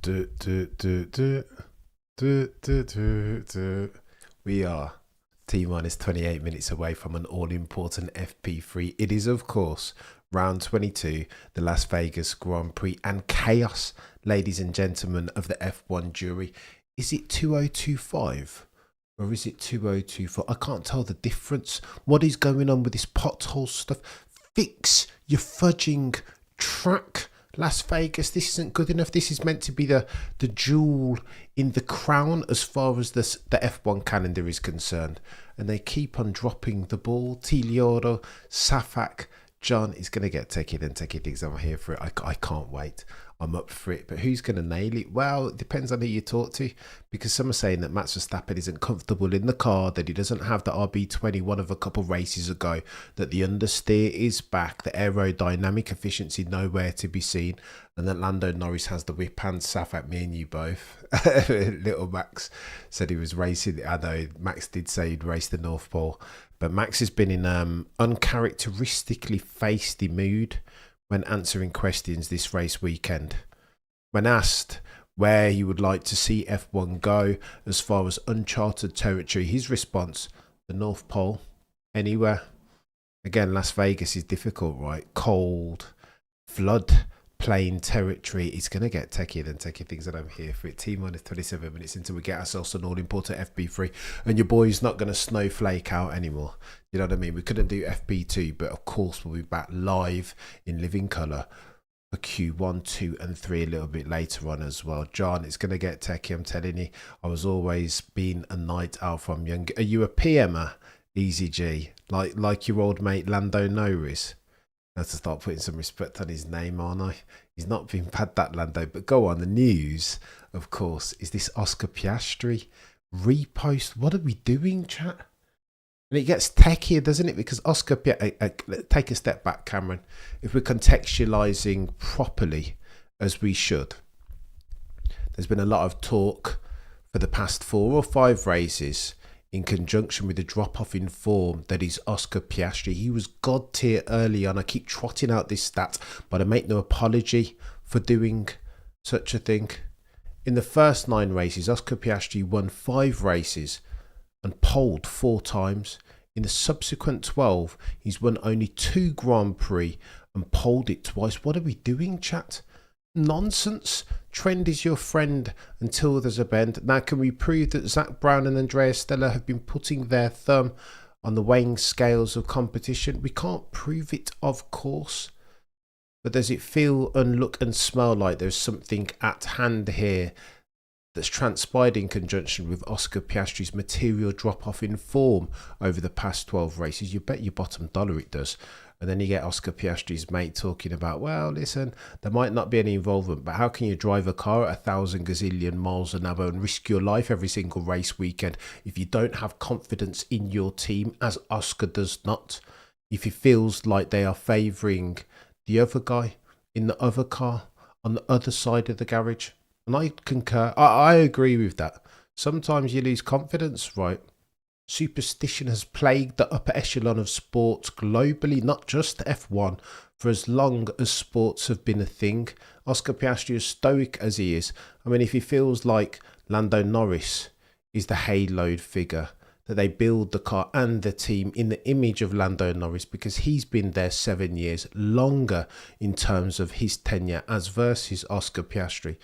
Do, do, do, do, do, do, do, do. We are T minus 28 minutes away from an all important FP3. It is, of course, round 22, the Las Vegas Grand Prix, and chaos, ladies and gentlemen of the F1 jury. Is it 2025 or is it 2024? I can't tell the difference. What is going on with this pothole stuff? Fix your fudging track, Las Vegas. This isn't good enough. This is meant to be the jewel in the crown as far as the F1 calendar is concerned. And they keep on dropping the ball. Tilioro, Safak, John is going to get techie thinks I'm here for it. I can't wait. I'm up for it. But who's going to nail it? Well, it depends on who you talk to, because some are saying that Max Verstappen isn't comfortable in the car, that he doesn't have the RB21 of a couple races ago, that the understeer is back, the aerodynamic efficiency nowhere to be seen, and that Lando Norris has the whip hand. Safak, me and you both. Little Max said he was racing. I know Max did say he'd race the North Pole, but Max has been in uncharacteristically feisty mood when answering questions this race weekend. When asked where he would like to see F1 go as far as uncharted territory, his response: the North Pole, anywhere. Again, Las Vegas is difficult, right? Cold, flood plain territory. It's going to get techier than techie things, that I'm here for it. T minus 27 minutes until we get ourselves an all-important FP3, and your boy's not going to snowflake out anymore. You know what I mean? We couldn't do FP2, but of course we'll be back live in living colour for Q1, 2 and 3 a little bit later on as well. John, it's going to get techie, I'm telling you. I was always been a night owl from young. Are you a PMer? Easy G. Like your old mate Lando Norris? I have to start putting some respect on his name, aren't I? He's not been bad, that Lando. But go on, the news, of course, is this Oscar Piastri repost. What are we doing, chat? And it gets techier, doesn't it? Because Oscar Piastri, take a step back, Cameron. If we're contextualising properly, as we should, there's been a lot of talk for the past 4 or 5 races in conjunction with the drop-off in form that is Oscar Piastri. He was god tier early on. I keep trotting out this stat, but I make no apology for doing such a thing. In the first 9 races, Oscar Piastri won 5 races and poled 4 times. In the subsequent 12, he's won only 2 Grand Prix and poled it twice. What are we doing, chat? Nonsense. Trend is your friend until there's a bend. Now, can we prove that Zach Brown and Andrea Stella have been putting their thumb on the weighing scales of competition? We can't prove it, of course. But does it feel and look and smell like there's something at hand here that's transpired in conjunction with Oscar Piastri's material drop-off in form over the past 12 races? You bet your bottom dollar it does. And then you get Oscar Piastri's mate talking about, well, listen, there might not be any involvement, but how can you drive a car at 1,000 gazillion miles an hour and risk your life every single race weekend if you don't have confidence in your team, as Oscar does not? If he feels like they are favouring the other guy in the other car on the other side of the garage. And I concur. I agree with that. Sometimes you lose confidence, right? Superstition has plagued the upper echelon of sports globally, not just F1, for as long as sports have been a thing. Oscar Piastri, as stoic as he is, I mean, if he feels like Lando Norris is the haloed figure, that they build the car and the team in the image of Lando Norris because he's been there 7 years longer in terms of his tenure as versus Oscar Piastri.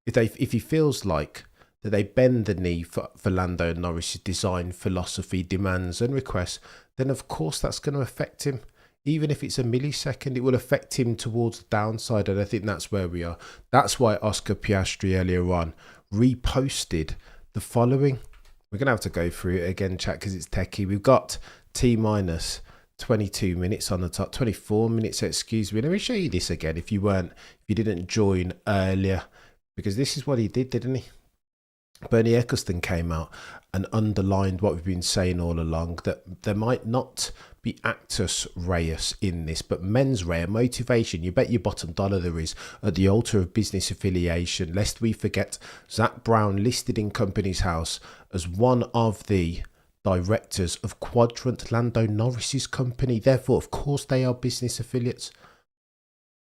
If he feels like that they bend the knee for Lando Norris' design, philosophy, demands and requests, then of course that's going to affect him. Even if it's a millisecond, it will affect him towards the downside, and I think that's where we are. That's why Oscar Piastri earlier on reposted the following. We're going to have to go through it again, chat, because it's techie. We've got T minus 22 minutes on the top, 24 minutes, excuse me. Let me show you this again if you didn't join earlier, because this is what he did, didn't he? Bernie Eccleston came out and underlined what we've been saying all along, that there might not be actus reus in this, but mens rea, motivation. You bet your bottom dollar there is at the altar of business affiliation, lest we forget Zach Brown listed in Company's House as one of the directors of Quadrant, Lando Norris's company. Therefore, of course, they are business affiliates.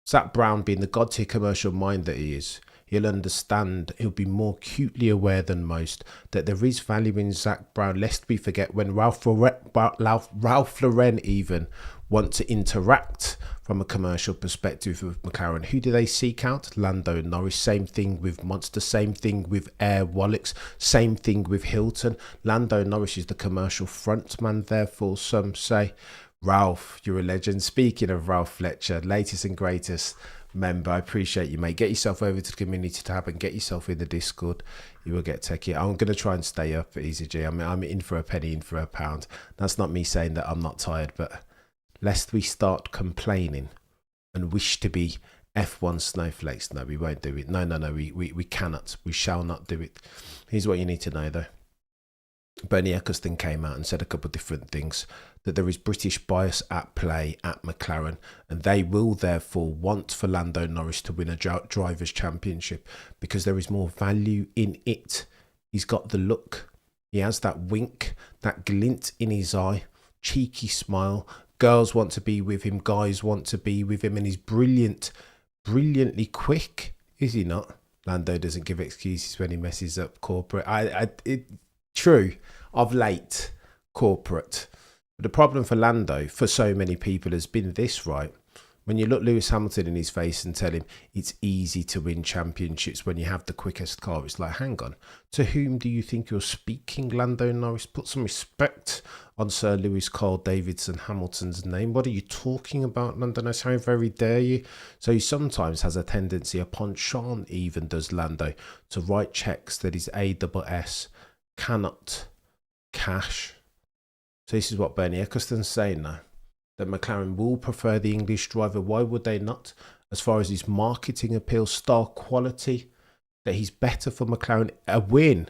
Zach Brown, being the god tier commercial mind that he is, he'll understand, he'll be more acutely aware than most that there is value in Zak Brown. Lest we forget, when Ralph Lauren even want to interact from a commercial perspective with McLaren, who do they seek out? Lando Norris. Same thing with Monster, same thing with Air Wallix, same thing with Hilton. Lando Norris is the commercial frontman, therefore some say. Ralph, you're a legend. Speaking of Ralph Fletcher, latest and greatest member, I appreciate you, mate. Get yourself over to the community tab and get yourself in the Discord. You will get techie. I'm going to try and stay up at Easy G. I'm in for a penny, in for a pound. That's not me saying that I'm not tired, but lest we start complaining and wish to be F1 snowflakes. No, we won't do it. No, we cannot. We shall not do it. Here's what you need to know, though. Bernie Ecclestone came out and said a couple of different things, that there is British bias at play at McLaren, and they will therefore want for Lando Norris to win a Drivers' Championship because there is more value in it. He's got the look. He has that wink, that glint in his eye, cheeky smile. Girls want to be with him, guys want to be with him, and he's brilliantly quick, is he not? Lando doesn't give excuses when he messes up corporate. True, of late, corporate. But the problem for Lando, for so many people, has been this, right? When you look Lewis Hamilton in his face and tell him it's easy to win championships when you have the quickest car, it's like, hang on, to whom do you think you're speaking, Lando Norris? Put some respect on Sir Lewis Carl Davidson Hamilton's name. What are you talking about, Lando Norris? How very dare you? So he sometimes has a tendency, a penchant even does Lando, to write checks that his ASS cannot cash. So this is what Bernie Ecclestone's saying now, that McLaren will prefer the English driver. Why would they not? As far as his marketing appeal, star quality, that he's better for McLaren. A win,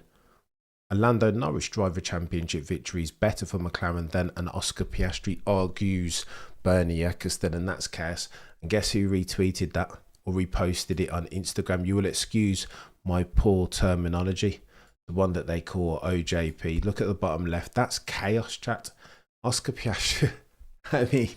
a Lando Norris Driver Championship victory is better for McLaren than an Oscar Piastri, argues Bernie Ecclestone, and that's chaos. And guess who retweeted that or reposted it on Instagram? You will excuse my poor terminology. The one that they call OJP. Look at the bottom left. That's chaos, chat. Oscar Piastri. I mean,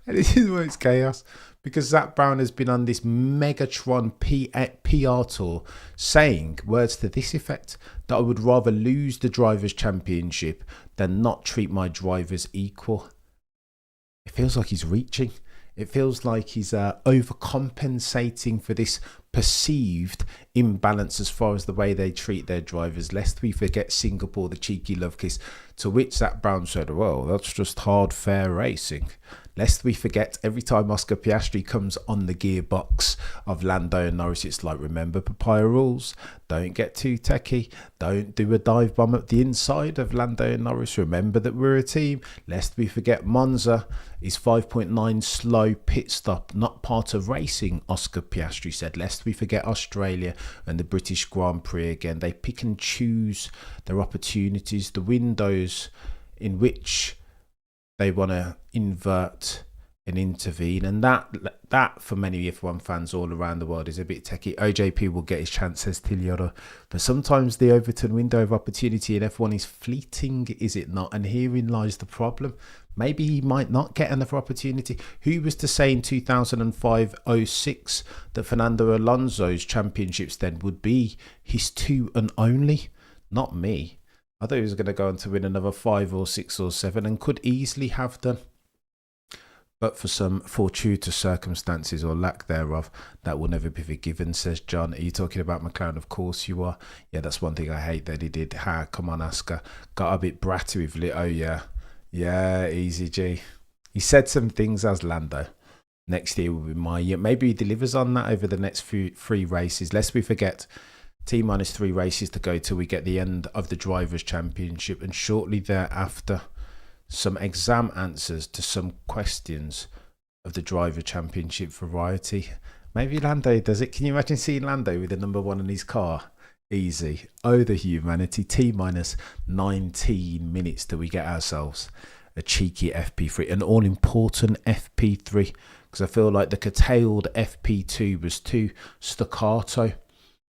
this is where it's chaos. Because Zak Brown has been on this Megatron PR tour saying words to this effect, that I would rather lose the Drivers' Championship than not treat my drivers equal. It feels like he's reaching. It feels like he's overcompensating for this perceived imbalance as far as the way they treat their drivers. Lest we forget Singapore, the cheeky love kiss, to which Zak Brown said, well, that's just hard, fair racing. Lest we forget, every time Oscar Piastri comes on the gearbox of Lando and Norris, it's like, remember Papaya rules. Don't get too techie. Don't do a dive bomb at the inside of Lando and Norris. Remember that we're a team. Lest we forget Monza is 5.9 slow pit stop, not part of racing, Oscar Piastri said. Lest we forget Australia and the British Grand Prix again. They pick and choose their opportunities, the windows in which they want to invert and intervene, and that for many F1 fans all around the world is a bit techie. OJP will get his chance, says Tiliotto, but sometimes the Overton window of opportunity in F1 is fleeting, is it not? And herein lies the problem. Maybe he might not get another opportunity. Who was to say in 2005-06 that Fernando Alonso's championships then would be his two and only? Not me. I thought he was going to go on to win another 5 or 6 or 7 and could easily have done. But for some fortuitous circumstances or lack thereof, that will never be forgiven, says John. Are you talking about McLaren? Of course you are. Yeah, that's one thing I hate that he did. Come on, Oscar. Got a bit bratty with it. Oh, yeah. Yeah, easy G. He said some things as Lando. Next year will be my year. Maybe he delivers on that over the next 3 races. Lest we forget, T-minus 3 races to go till we get the end of the Drivers' Championship, and shortly thereafter some exam answers to some questions of the Driver Championship variety. Maybe Lando does it. Can you imagine seeing Lando with the number 1 in his car? Easy. Oh, the humanity. T-minus 19 minutes till we get ourselves a cheeky FP3, an all-important FP3, because I feel like the curtailed FP2 was too staccato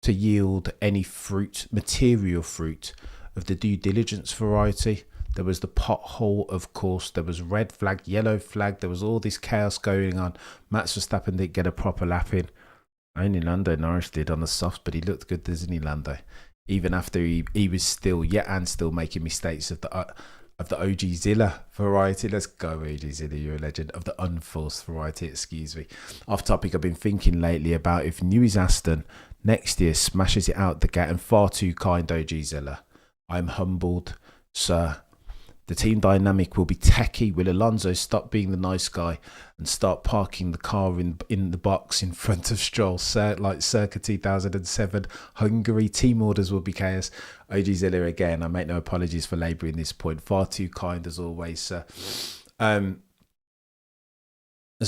to yield any fruit, material fruit of the due diligence variety. There was the pothole, of course. There was red flag, yellow flag. There was all this chaos going on. Max Verstappen didn't get a proper lap in. Only Lando Norris did on the softs, but he looked good, doesn't he, Lando? Even after he was still making mistakes of the OG Zilla variety. Let's go, OG Zilla, you're a legend. Of the unforced variety, excuse me. Off topic, I've been thinking lately about if Newey's Aston next year smashes it out the gate, and far too kind, OG Zilla. I'm humbled, sir. The team dynamic will be techie. Will Alonso stop being the nice guy and start parking the car in the box in front of Stroll, like circa 2007 Hungary? Team orders will be chaos. OG Zilla again, I make no apologies for labouring this point. Far too kind as always, sir. There's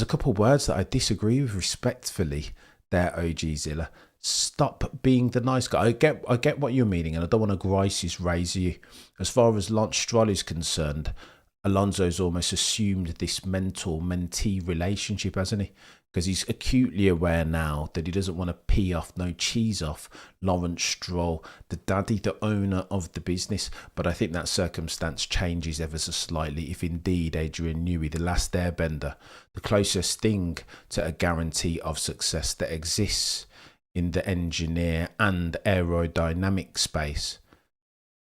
a couple of words that I disagree with respectfully there, OG Zilla. Stop being the nice guy. I get what you're meaning, and I don't want to grice razor you. As far as Lance Stroll is concerned, Alonso's almost assumed this mentor-mentee relationship, hasn't he? Because he's acutely aware now that he doesn't want to pee off, no cheese off Lawrence Stroll, the daddy, the owner of the business. But I think that circumstance changes ever so slightly if indeed Adrian Newey, the last airbender, the closest thing to a guarantee of success that exists in the engineer and aerodynamic space.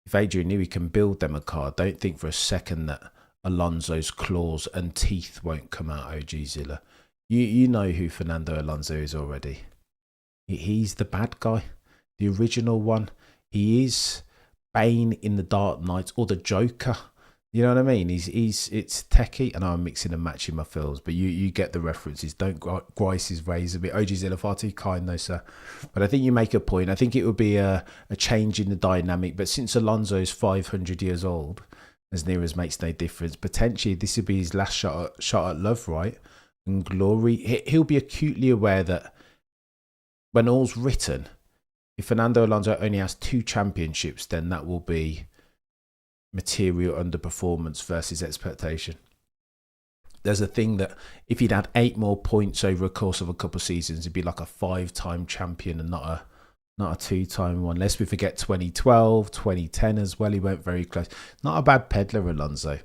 If Adrian Newey can build them a car, don't think for a second that Alonso's claws and teeth won't come out, OG Zilla. You know who Fernando Alonso is already. He's the bad guy, the original one. He is Bane in the Dark Knight, or the Joker. You know what I mean? It's techie, and I'm mixing and matching my fills, but you get the references. Don't grice his razor a bit. OG Zilla, far too kind though, sir. But I think you make a point. I think it would be a change in the dynamic. But since Alonso's 500 years old, as near as makes no difference, potentially this would be his last shot at love, right? And glory. He'll be acutely aware that when all's written, if Fernando Alonso only has 2 championships, then that will be material underperformance versus expectation. There's a thing that if he'd had 8 more points over a course of a couple of seasons, he'd be like a 5-time champion and not a 2-time one. Lest we forget 2012, 2010 as well. He went very close. Not a bad peddler, Alonso.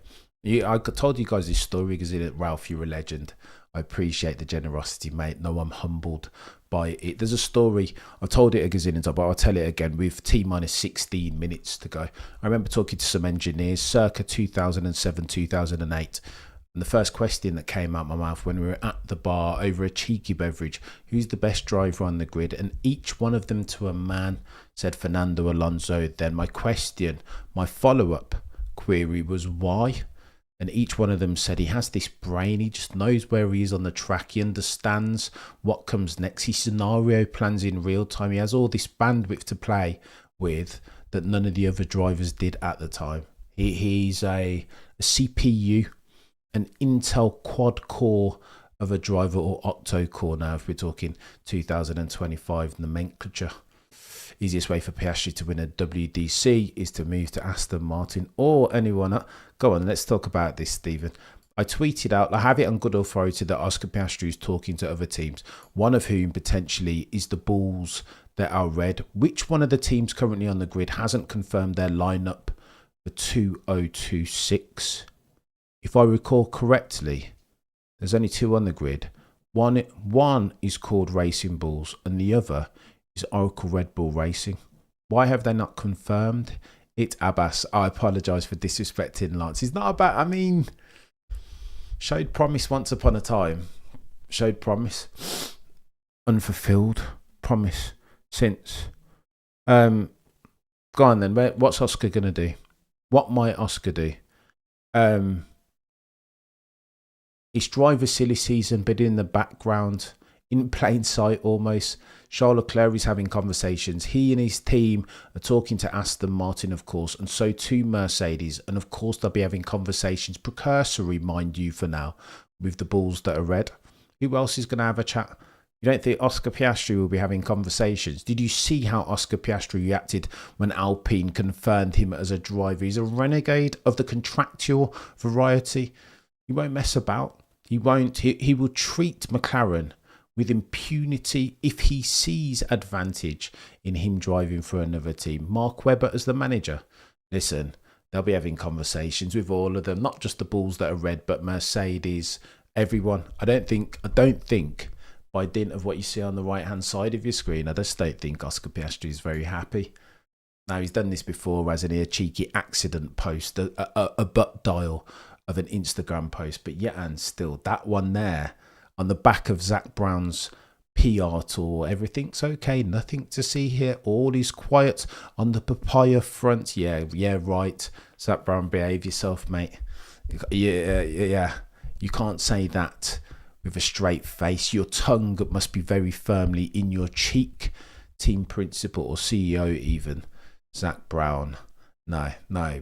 I told you guys this story because Ralph, you're a legend. I appreciate the generosity, mate. No, I'm humbled by it. There's a story, I've told it a gazillion times, but I'll tell it again with T-minus 16 minutes to go. I remember talking to some engineers circa 2007, 2008. And the first question that came out my mouth when we were at the bar over a cheeky beverage, who's the best driver on the grid? And each one of them to a man said Fernando Alonso. Then my follow-up query was why? And each one of them said he has this brain. He just knows where he is on the track. He understands what comes next. He scenario plans in real time. He has all this bandwidth to play with that none of the other drivers did at the time. He's a CPU, an Intel quad core of a driver, or octo core now if we're talking 2025 nomenclature. Easiest way for Piastri to win a WDC is to move to Aston Martin or anyone else. Go on, let's talk about this, Stephen. I tweeted out, I have it on good authority that Oscar Piastri is talking to other teams, one of whom potentially is the Bulls that are red. Which one of the teams currently on the grid hasn't confirmed their lineup for 2026? If I recall correctly, there's only 2 on the grid. One is called Racing Bulls and the other is Oracle Red Bull Racing. Why have they not confirmed it? Abbas, I apologise for disrespecting Lance. He's not about, showed promise once upon a time. Showed promise. Unfulfilled promise since. Go on then. What's Oscar going to do? What might Oscar do? It's driver silly season, but in the background, in plain sight almost. Charles Leclerc is having conversations. He and his team are talking to Aston Martin, of course, and so too Mercedes. And of course, they'll be having conversations, precursory, mind you, for now, with the Bulls that are red. Who else is going to have a chat? You don't think Oscar Piastri will be having conversations? Did you see how Oscar Piastri reacted when Alpine confirmed him as a driver? He's a renegade of the contractual variety. He won't mess about. He won't. He will treat McLaren with impunity if he sees advantage in him driving for another team. Mark Webber as the manager. Listen, they'll be having conversations with all of them, not just the Bulls that are red, but Mercedes, everyone. I don't think by dint of what you see on the right hand side of your screen. I just don't think Oscar Piastri is very happy. Now, he's done this before, hasn't he? A cheeky accident post, a butt dial of an Instagram post. But yet and still, that one there on the back of Zach Brown's PR tour, everything's okay. Nothing to see here. All is quiet on the papaya front. Yeah, right. Zach Brown, behave yourself, mate. Yeah. You can't say that with a straight face. Your tongue must be very firmly in your cheek. Team principal or CEO even. Zach Brown. No,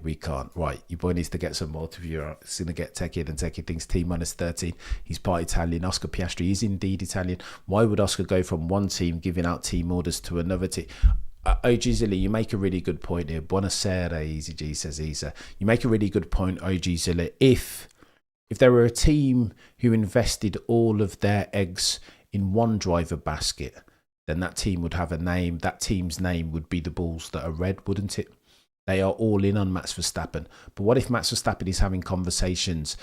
we can't. Right, your boy needs to get some more to view. It's going to get techier than techie things. T-13. He's part Italian. Oscar Piastri is indeed Italian. Why would Oscar go from one team giving out team orders to another team? OG Zilla, you make a really good point here. Buonasera, Easy G says Isa. You make a really good point, OG Zilla. If there were a team who invested all of their eggs in one driver basket, then that team would have a name. That team's name would be the Bulls that are red, wouldn't it? They are all in on Max Verstappen. But what if Max Verstappen is having conversations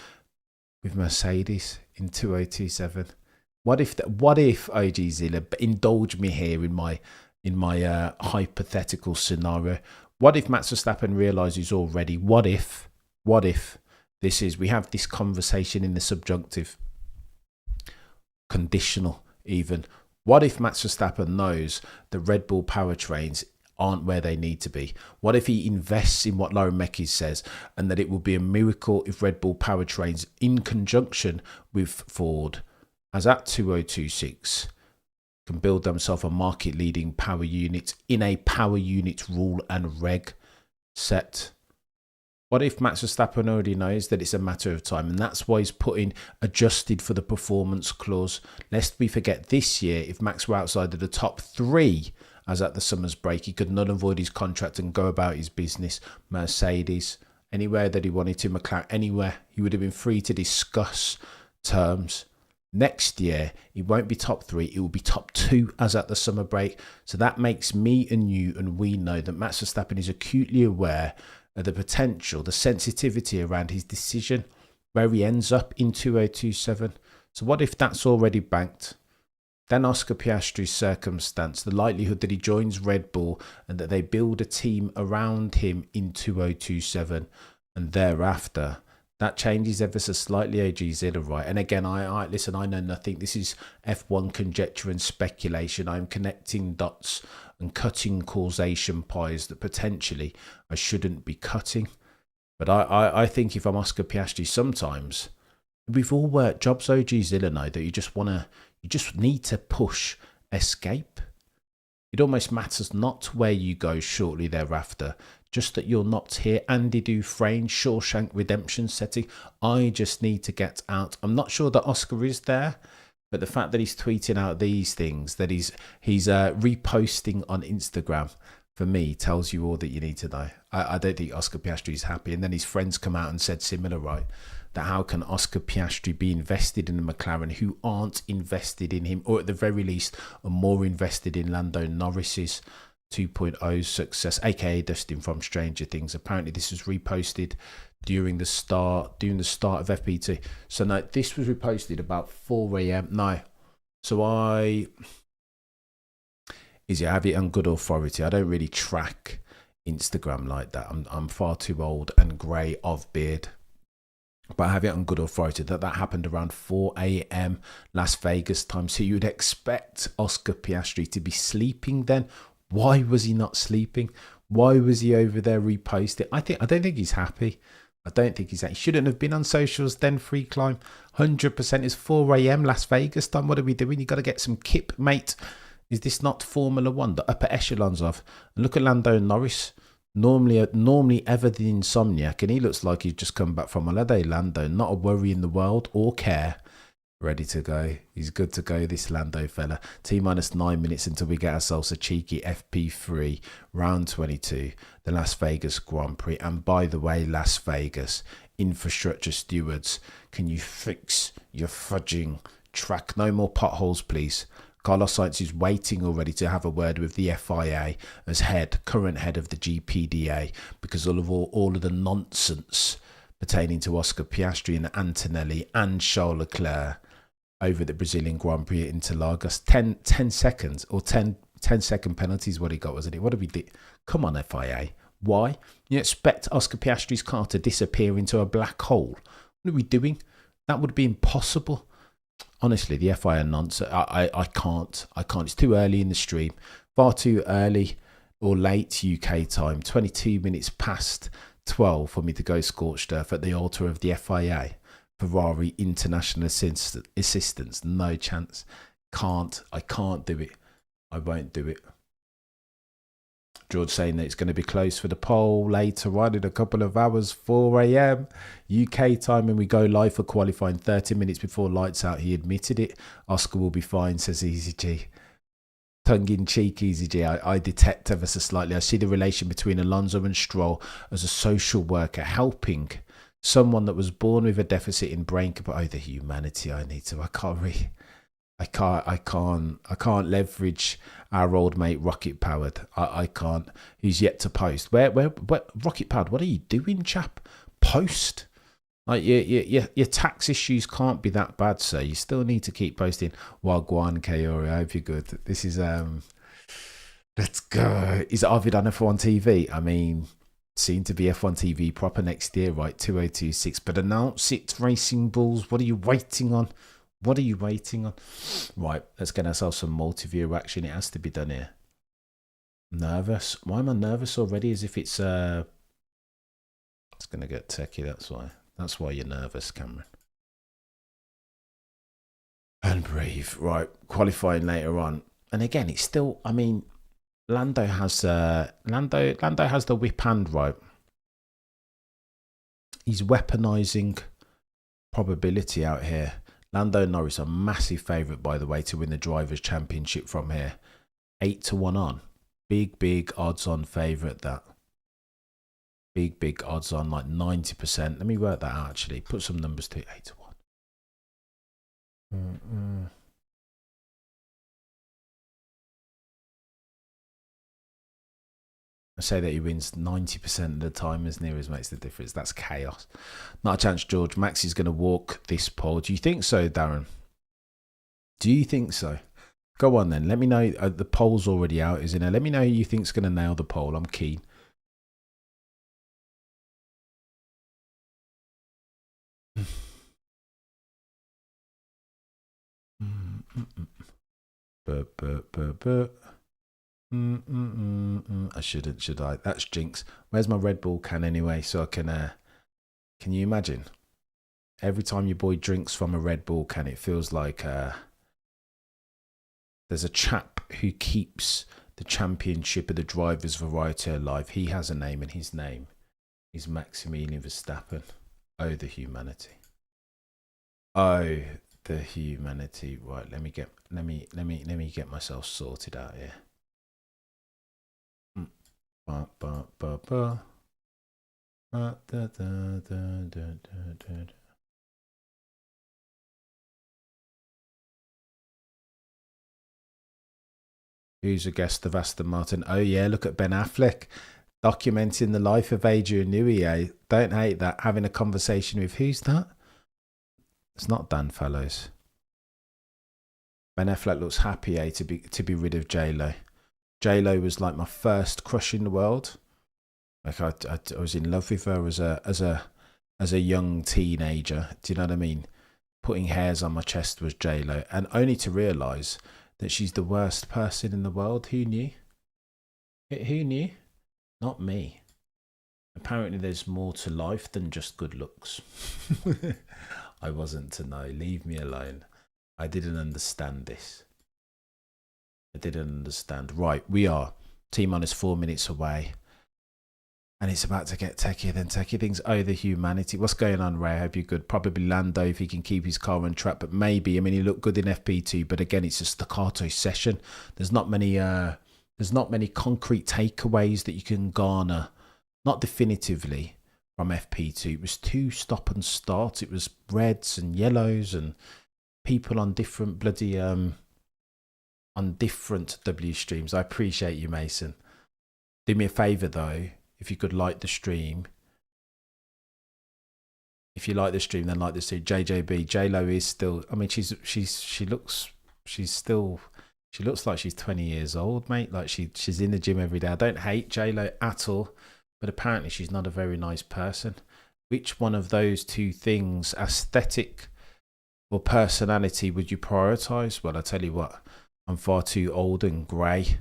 with Mercedes in 2027? What if OG Zilla, indulge me here in my hypothetical scenario? What if Max Verstappen realizes already? What if we have this conversation in the subjunctive, conditional even? What if Max Verstappen knows the Red Bull powertrains aren't where they need to be? What if he invests in what Lauren Mekies says, and that it will be a miracle if Red Bull powertrains in conjunction with Ford, as at 2026, can build themselves a market leading power unit in a power unit rule and reg set? What if Max Verstappen already knows that it's a matter of time, and that's why he's putting adjusted for the performance clause? Lest we forget, this year, if Max were outside of the top 3, as at the summer's break, he could null and void his contract and go about his business. Mercedes, anywhere that he wanted to, McLaren, anywhere. He would have been free to discuss terms. Next year, it won't be top 3, it will be top 2 as at the summer break. So that makes me and you and we know that Max Verstappen is acutely aware of the potential, the sensitivity around his decision, where he ends up in 2027. So what if that's already banked? Then Oscar Piastri's circumstance, the likelihood that he joins Red Bull and that they build a team around him in 2027 and thereafter, that changes ever so slightly, AG Zilla, right? And again, I listen, I know nothing. This is F1 conjecture and speculation. I'm connecting dots and cutting causation pies that potentially I shouldn't be cutting. But I think if I'm Oscar Piastri, sometimes we've all worked jobs, OG Zilla, know that you just need to push escape. It almost matters not where you go shortly thereafter, just that you're not here. Andy Dufresne, Shawshank Redemption setting. I just need to get out. I'm not sure that Oscar is there, but the fact that he's tweeting out these things, that he's reposting on Instagram, for me, tells you all that you need to know. I don't think Oscar Piastri is happy. And then his friends come out and said similar, right? That how can Oscar Piastri be invested in a McLaren who aren't invested in him, or at the very least are more invested in Lando Norris's 2.0 success, aka Dustin from Stranger Things. Apparently this was reposted during the start of FP3. So no, this was reposted about 4 a.m. No. So I have it on good authority. I don't really track Instagram like that. I'm far too old and grey of beard. But I have it on good authority that happened around 4 a.m. Las Vegas time. So you would expect Oscar Piastri to be sleeping then. Why was he not sleeping? Why was he over there reposting? I don't think he's happy. He shouldn't have been on socials then. Free climb. 100% is 4 a.m. Las Vegas time. What are we doing? You got to get some kip, mate. Is this not Formula One? The upper echelons of. And look at Lando Norris. Normally ever the insomniac, and he looks like he's just come back from holiday. Lando, not a worry in the world or care. Ready to go. He's good to go, this Lando fella. T-minus 9 minutes until we get ourselves a cheeky FP3 round 22, the Las Vegas Grand Prix. And by the way, Las Vegas infrastructure stewards, can you fix your fudging track? No more potholes, please. Carlos Sainz is waiting already to have a word with the FIA as current head of the GPDA, because all of the nonsense pertaining to Oscar Piastri and Antonelli and Charles Leclerc over the Brazilian Grand Prix at Interlagos. 10 seconds or 10-second penalties what he got, wasn't it? What did we do? Come on, FIA. Why? You expect Oscar Piastri's car to disappear into a black hole? What are we doing? That would be impossible. Honestly, the FIA nonsense. I can't. It's too early in the stream. Far too early or late UK time. 22 minutes past 12 for me to go scorched earth at the altar of the FIA. Ferrari International Assistance. No chance. I can't do it. I won't do it. George saying that it's going to be close for the poll later on in a couple of hours, 4 a.m. UK time, and we go live for qualifying 30 minutes before lights out. He admitted it. Oscar will be fine, says Easy G. Tongue in cheek, Easy G. I detect ever so slightly. I see the relation between Alonso and Stroll as a social worker helping someone that was born with a deficit in brain. But oh, the humanity I need to. I can't leverage our old mate Rocket Powered. I can't. He's yet to post. Where Rocket Powered? What are you doing, chap? Post. Like your tax issues can't be that bad, sir. You still need to keep posting. Wagwan Kaori, I hope you're good. This is let's go. Is Arvid on F1 TV? I mean, soon to be F1 TV proper next year, right? 2026. But announce it, Racing Bulls. What are you waiting on? What are you waiting on? Right, let's get ourselves some multi-view action. It has to be done here. Nervous? Why am I nervous already? As if it's going to get techie, that's why. That's why you're nervous, Cameron. And breathe. Right, qualifying later on. And again, it's still, I mean, Lando has the whip hand, right? He's weaponizing probability out here. Lando Norris, a massive favourite, by the way, to win the Drivers' Championship from here. 8-1 on. Big odds on favourite, that. Big odds on, like 90%. Let me work that out, actually. Put some numbers to 8-1. I say that he wins 90% of the time as near as makes the difference. That's chaos. Not a chance, George. Max is going to walk this poll. Do you think so, Darren? Do you think so? Go on then. Let me know. The poll's already out, isn't it? Let me know who you think's going to nail the poll. I'm keen. I shouldn't, should I? That's jinx. Where's my Red Bull can anyway? So I can you imagine? Every time your boy drinks from a Red Bull can, it feels like there's a chap who keeps the championship of the drivers' variety alive. He has a name, and his name is Maximilian Verstappen. Oh, the humanity. Oh, the humanity. Right, let me get myself sorted out here. Who's a guest of Aston Martin? Oh yeah, look at Ben Affleck documenting the life of Adrian Newey. Eh? Don't hate that. Having a conversation with, who's that? It's not Dan Fellows. Ben Affleck looks happy, eh, to be rid of J-Lo. J-Lo was like my first crush in the world. Like I was in love with her as a young teenager. Do you know what I mean? Putting hairs on my chest was J-Lo, and only to realise that she's the worst person in the world. Who knew? Who knew? Not me. Apparently there's more to life than just good looks. I wasn't to know. Leave me alone. I didn't understand this. I didn't understand. Right, we are T-minus 4 minutes away. And it's about to get techier than techie things. Oh, the humanity. What's going on, Ray? I hope you're good. Probably Lando if he can keep his car on track. But maybe, I mean, he looked good in FP2. But again, it's a staccato session. There's not many concrete takeaways that you can garner. Not definitively from FP2. It was 2 stop and start. It was reds and yellows and people on different bloody on different W streams. I appreciate you, Mason. Do me a favour though, if you could like the stream If you like the stream, then like the stream. JJB, J-Lo is still, I mean, she looks like she's 20 years old, mate. Like she's in the gym every day. I don't hate J-Lo at all, but apparently she's not a very nice person. Which one of those two things, aesthetic or personality, would you prioritize? Well, I tell you what, I'm far too old and grey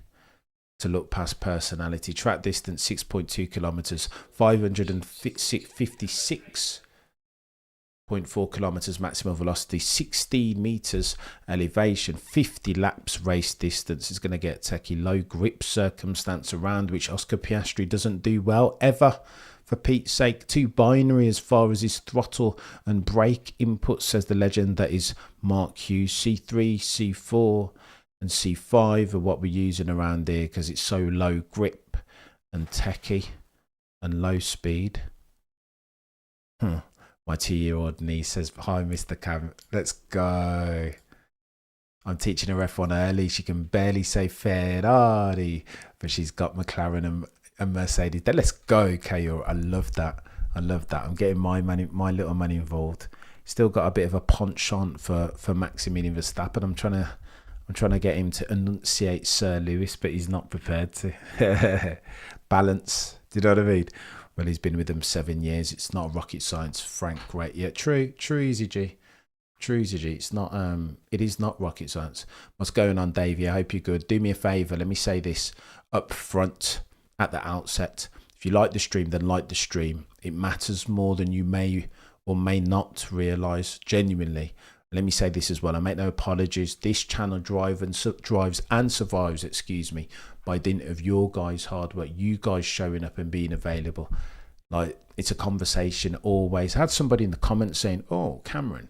to look past personality. Track distance 6.2 kilometers, 556.4 kilometers maximum velocity, 16 meters elevation, 50 laps race distance. Is going to get techie. Low grip circumstance around which Oscar Piastri doesn't do well ever. For Pete's sake, too binary as far as his throttle and brake input, says the legend that is Mark Hughes. C3, C4 and C5 are what we're using around here because it's so low grip and techie and low speed. My 2-year-old niece says, hi, Mr. Cam. Let's go. I'm teaching her F1 early. She can barely say Ferrari, but she's got McLaren and Mercedes. Then let's go, Kayo. I love that. I'm getting my little money involved. Still got a bit of a penchant for Maximilian Verstappen. I'm trying to get him to enunciate Sir Lewis, but he's not prepared to. Balance. Do you know what I mean? Well, he's been with them 7 years. It's not rocket science, Frank. Right? Yeah, true, Easy G. True, Easy G. It's not. It is not rocket science. What's going on, Davey? I hope you're good. Do me a favour. Let me say this up front at the outset. If you like the stream, then like the stream. It matters more than you may or may not realise. Genuinely. Let me say this as well. I make no apologies. This channel drives and survives, by dint of your guys' hard work, you guys showing up and being available. Like, it's a conversation always. I had somebody in the comments saying, oh, Cameron,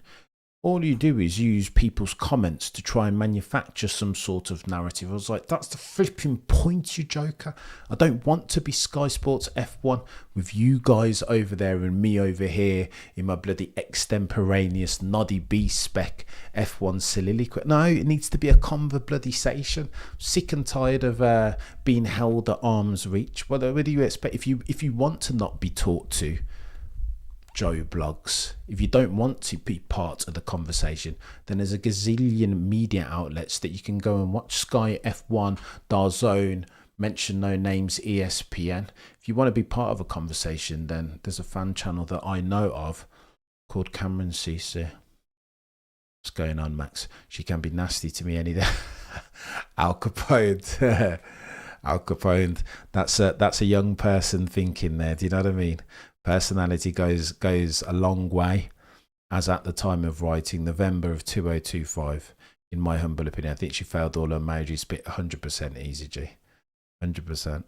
all you do is use people's comments to try and manufacture some sort of narrative. I was like, that's the flipping point, you joker. I don't want to be Sky Sports F1 with you guys over there and me over here in my bloody extemporaneous noddy B-spec F1 soliloquy. No, it needs to be a conversation. Sick and tired of being held at arm's reach. What do you expect? If you want to not be talked to, Joe Blogs, if you don't want to be part of the conversation, then there's a gazillion media outlets that you can go and watch. Sky F1, DAZN, mention no names, ESPN. If you want to be part of a conversation, then there's a fan channel that I know of called Cameron Cisse. What's going on, Max? She can be nasty to me any day. Al Capone. Al Capone. That's a young person thinking there. Do you know what I mean? Personality goes a long way, as at the time of writing, November of 2025. In my humble opinion, I think she failed all her marriages, but 100% Easy G. 100%.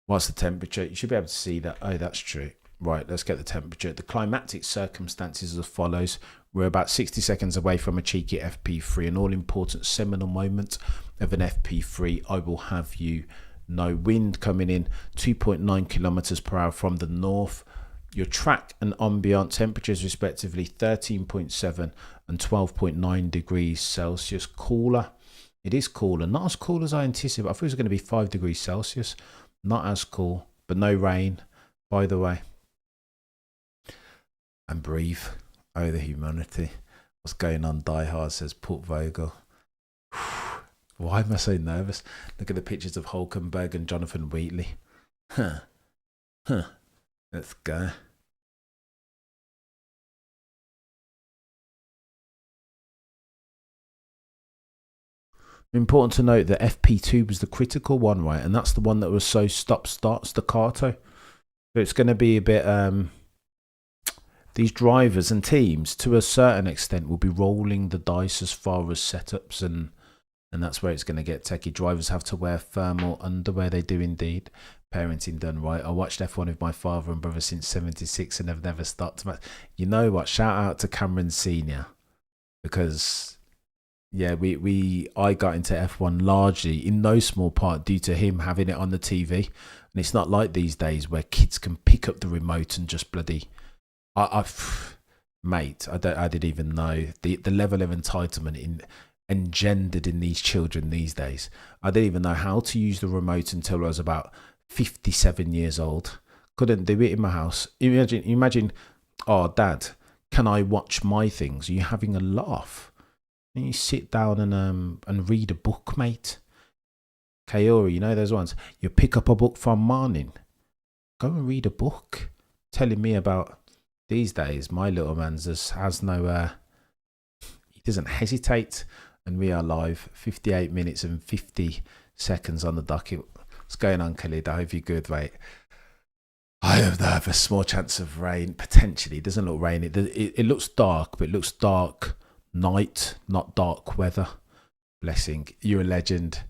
What's the temperature? You should be able to see that. Oh, that's true. Right, let's get the temperature. The climatic circumstances are as follows. We're about 60 seconds away from a cheeky FP3, an all-important seminal moment of an FP3. I will have you know, wind coming in 2.9 kilometers per hour from the north. Your track and ambient temperatures respectively 13.7 and 12.9 degrees Celsius. Cooler. It is cooler. Not as cool as I anticipated. I thought it was going to be 5 degrees Celsius. Not as cool, but no rain, by the way. And breathe. Oh, the humanity. What's going on? Die Hard, says Port Vogel. Why am I so nervous? Look at the pictures of Hulkenberg and Jonathan Wheatley. Let's go. Important to note that FP2 was the critical one, right? And that's the one that was so stop-start staccato. So it's going to be a bit... these drivers and teams, to a certain extent, will be rolling the dice as far as setups and that's where it's going to get techie. Drivers have to wear thermal underwear. They do indeed. Parenting done right. I watched F1 with my father and brother since 76 and have never stopped. You know what? Shout out to Cameron Senior, because yeah, I got into F1 largely in no small part due to him having it on the TV. And it's not like these days where kids can pick up the remote and just bloody. Mate, I didn't even know the level of entitlement engendered in these children these days. I didn't even know how to use the remote until I was about 57 years old. Couldn't do it in my house. Imagine Oh, Dad, can I watch my things? Are you having a laugh? And you sit down and read a book, mate. Kaori, you know those ones. You pick up a book from morning. Go and read a book. Telling me about these days, my little man has no. He doesn't hesitate, and we are live. 58 minutes and 50 seconds on the docket. What's going on, Khalid? I hope you're good, mate. I have a small chance of rain, potentially. It doesn't look rainy. It looks dark, but it looks dark night, not dark weather. Blessing. You're a legend.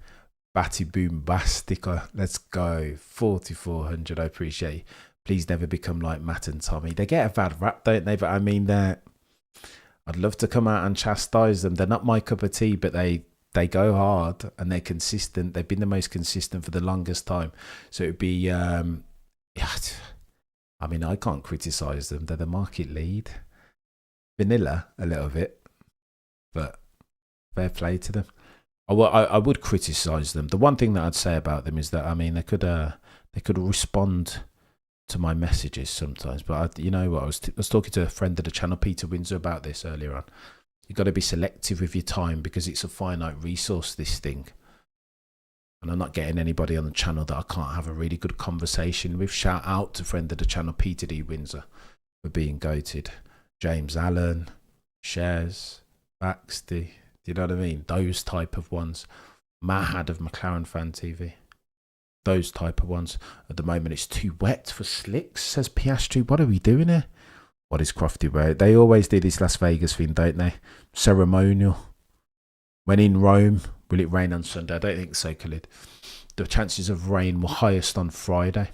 Batty Boom Bastica. Let's go. 4,400. I appreciate you. Please never become like Matt and Tommy. They get a bad rap, don't they? But I mean, I'd love to come out and chastise them. They're not my cup of tea, but they go hard and they're consistent. They've been the most consistent for the longest time. So it'd be, yeah, I mean, I can't criticise them. They're the market lead. Vanilla, a little bit, but fair play to them. I would criticise them. The one thing that I'd say about them is that, I mean, they could respond to my messages sometimes, but you know what? I was talking to a friend of the channel, Peter Windsor, about this earlier on. You've got to be selective with your time because it's a finite resource, this thing. And I'm not getting anybody on the channel that I can't have a really good conversation with. Shout out to friend of the channel, Peter D. Windsor, for being goated. James Allen, Shares, Baxter, do you know what I mean? Those type of ones. Mahad of McLaren Fan TV. Those type of ones. At the moment, it's too wet for slicks, says Piastri. What are we doing here? What is Crofty about? They always do this Las Vegas thing, don't they? Ceremonial. When in Rome, will it rain on Sunday? I don't think so, Khalid. The chances of rain were highest on Friday.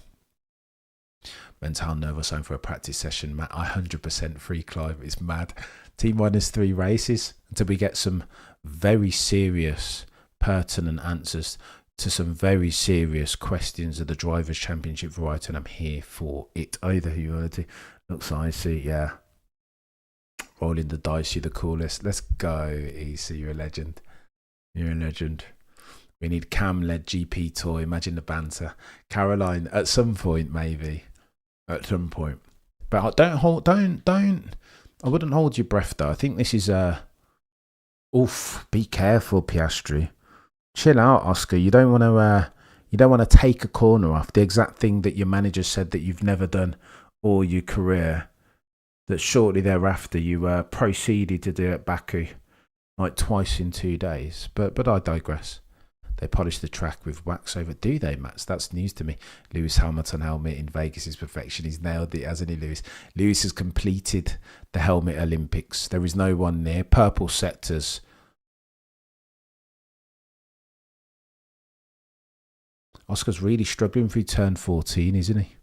Mental nervous home for a practice session, Matt. 100% free climb. It's mad. T-3 races until we get some very serious, pertinent answers to some very serious questions of the Drivers' Championship variety, and I'm here for it. Either who you want to do. Looks icy, yeah. Rolling the dice, you're the coolest. Let's go, EC. You're a legend. You're a legend. We need Cam-led GP tour. Imagine the banter. Caroline, at some point, maybe. At some point. But don't. I wouldn't hold your breath, though. I think this is oof, be careful, Piastri. Chill out, Oscar. You don't want to take a corner off. The exact thing that your manager said that you've never done all your career, that shortly thereafter you proceeded to do at Baku, like twice in 2 days. But I digress. They polish the track with wax over. Do they, Max? That's news to me. Lewis Hamilton helmet in Vegas is perfection. He's nailed it, hasn't he, Lewis? Lewis has completed the helmet Olympics. There is no one near. Purple sectors. Oscar's really struggling through turn 14, isn't he?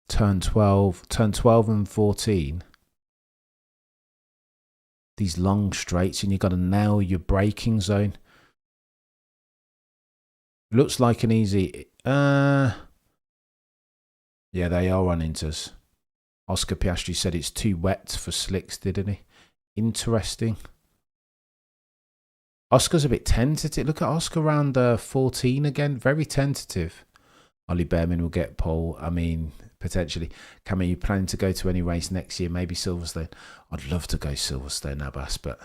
Turn 12 and 14. These long straights, and you've got to nail your braking zone. Looks like an easy. Yeah, they are on inters. Oscar Piastri said it's too wet for slicks, didn't he? Interesting. Oscar's a bit tentative. Look at Oscar around 14 again. Very tentative. Ollie Behrman will get pole. I mean, potentially. Cam, are you planning to go to any race next year? Maybe Silverstone. I'd love to go Silverstone, Abbas, but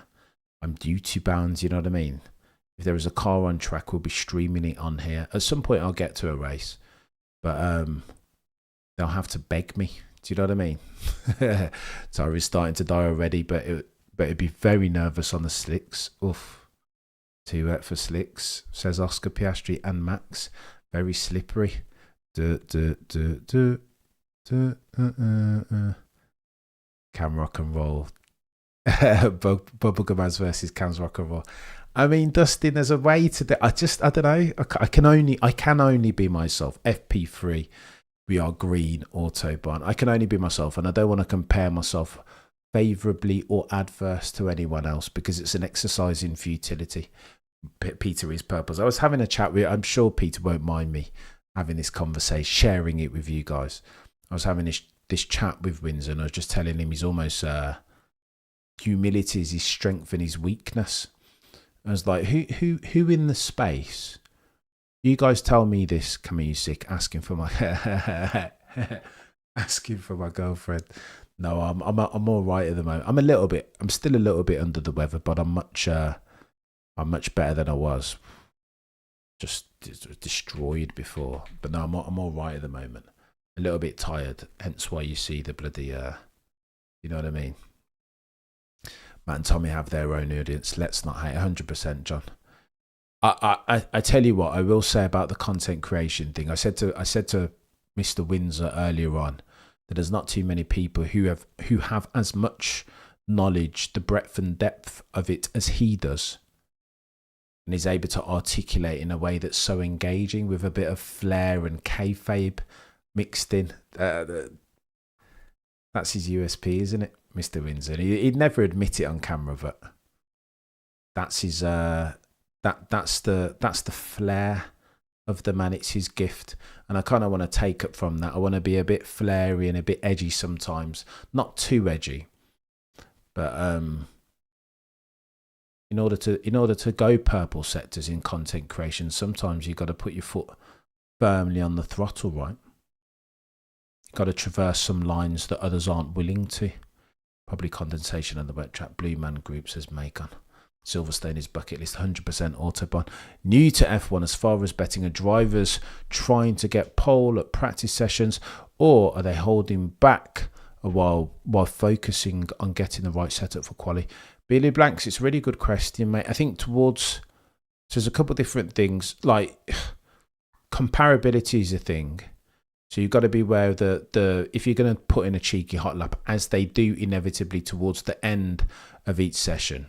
I'm duty bound. You know what I mean? If there is a car on track, we'll be streaming it on here. At some point, I'll get to a race, but they'll have to beg me. Do you know what I mean? Tyre is starting to die already, but it'd be very nervous on the slicks. Oof. Too wet for slicks, says Oscar Piastri and Max. Very slippery. Cam rock and roll. Bubblegum Ads versus Cam's rock and roll. I mean, Dustin, there's a way to do. I don't know. I can only be myself. FP3, we are green Autobahn. I can only be myself, and I don't want to compare myself favourably or adverse to anyone else because it's an exercise in futility. Peter is purpose. I was having a chat with. I'm sure Peter won't mind me having this conversation, sharing it with you guys. I was having this chat with Windsor, and I was just telling him he's almost humility is his strength and his weakness. I was like, who in the space? You guys tell me this, Camus sick, asking for my asking for my girlfriend. No, I'm all right at the moment. I'm still a little bit under the weather, but I'm much better than I was. Just destroyed before, but no, I'm all right at the moment. A little bit tired, hence why you see the bloody, you know what I mean? Matt and Tommy have their own audience. Let's not hate 100%, John. I tell you what, I will say about the content creation thing. I said to Mr. Windsor earlier on that there's not too many people who have as much knowledge, the breadth and depth of it as he does, and is able to articulate in a way that's so engaging with a bit of flair and kayfabe mixed in. That's his USP, isn't it, Mr. Windsor? He'd never admit it on camera, but that's his. That's the flair of the man. It's his gift, and I kind of want to take it from that. I want to be a bit flary and a bit edgy sometimes, not too edgy, but in order to go purple sectors in content creation, sometimes you've got to put your foot firmly on the throttle, right? You've got to traverse some lines that others aren't willing to. Probably condensation on the wet track. Blue Man Group, says Macon. Silverstone is bucket list, 100% Autobahn. New to F1 as far as betting, are drivers trying to get pole at practice sessions, or are they holding back a while focusing on getting the right setup for quali? Billy Blanks, it's a really good question, mate. I think so there's a couple of different things, like comparability is a thing. So you've got to be aware that if you're going to put in a cheeky hot lap, as they do inevitably towards the end of each session,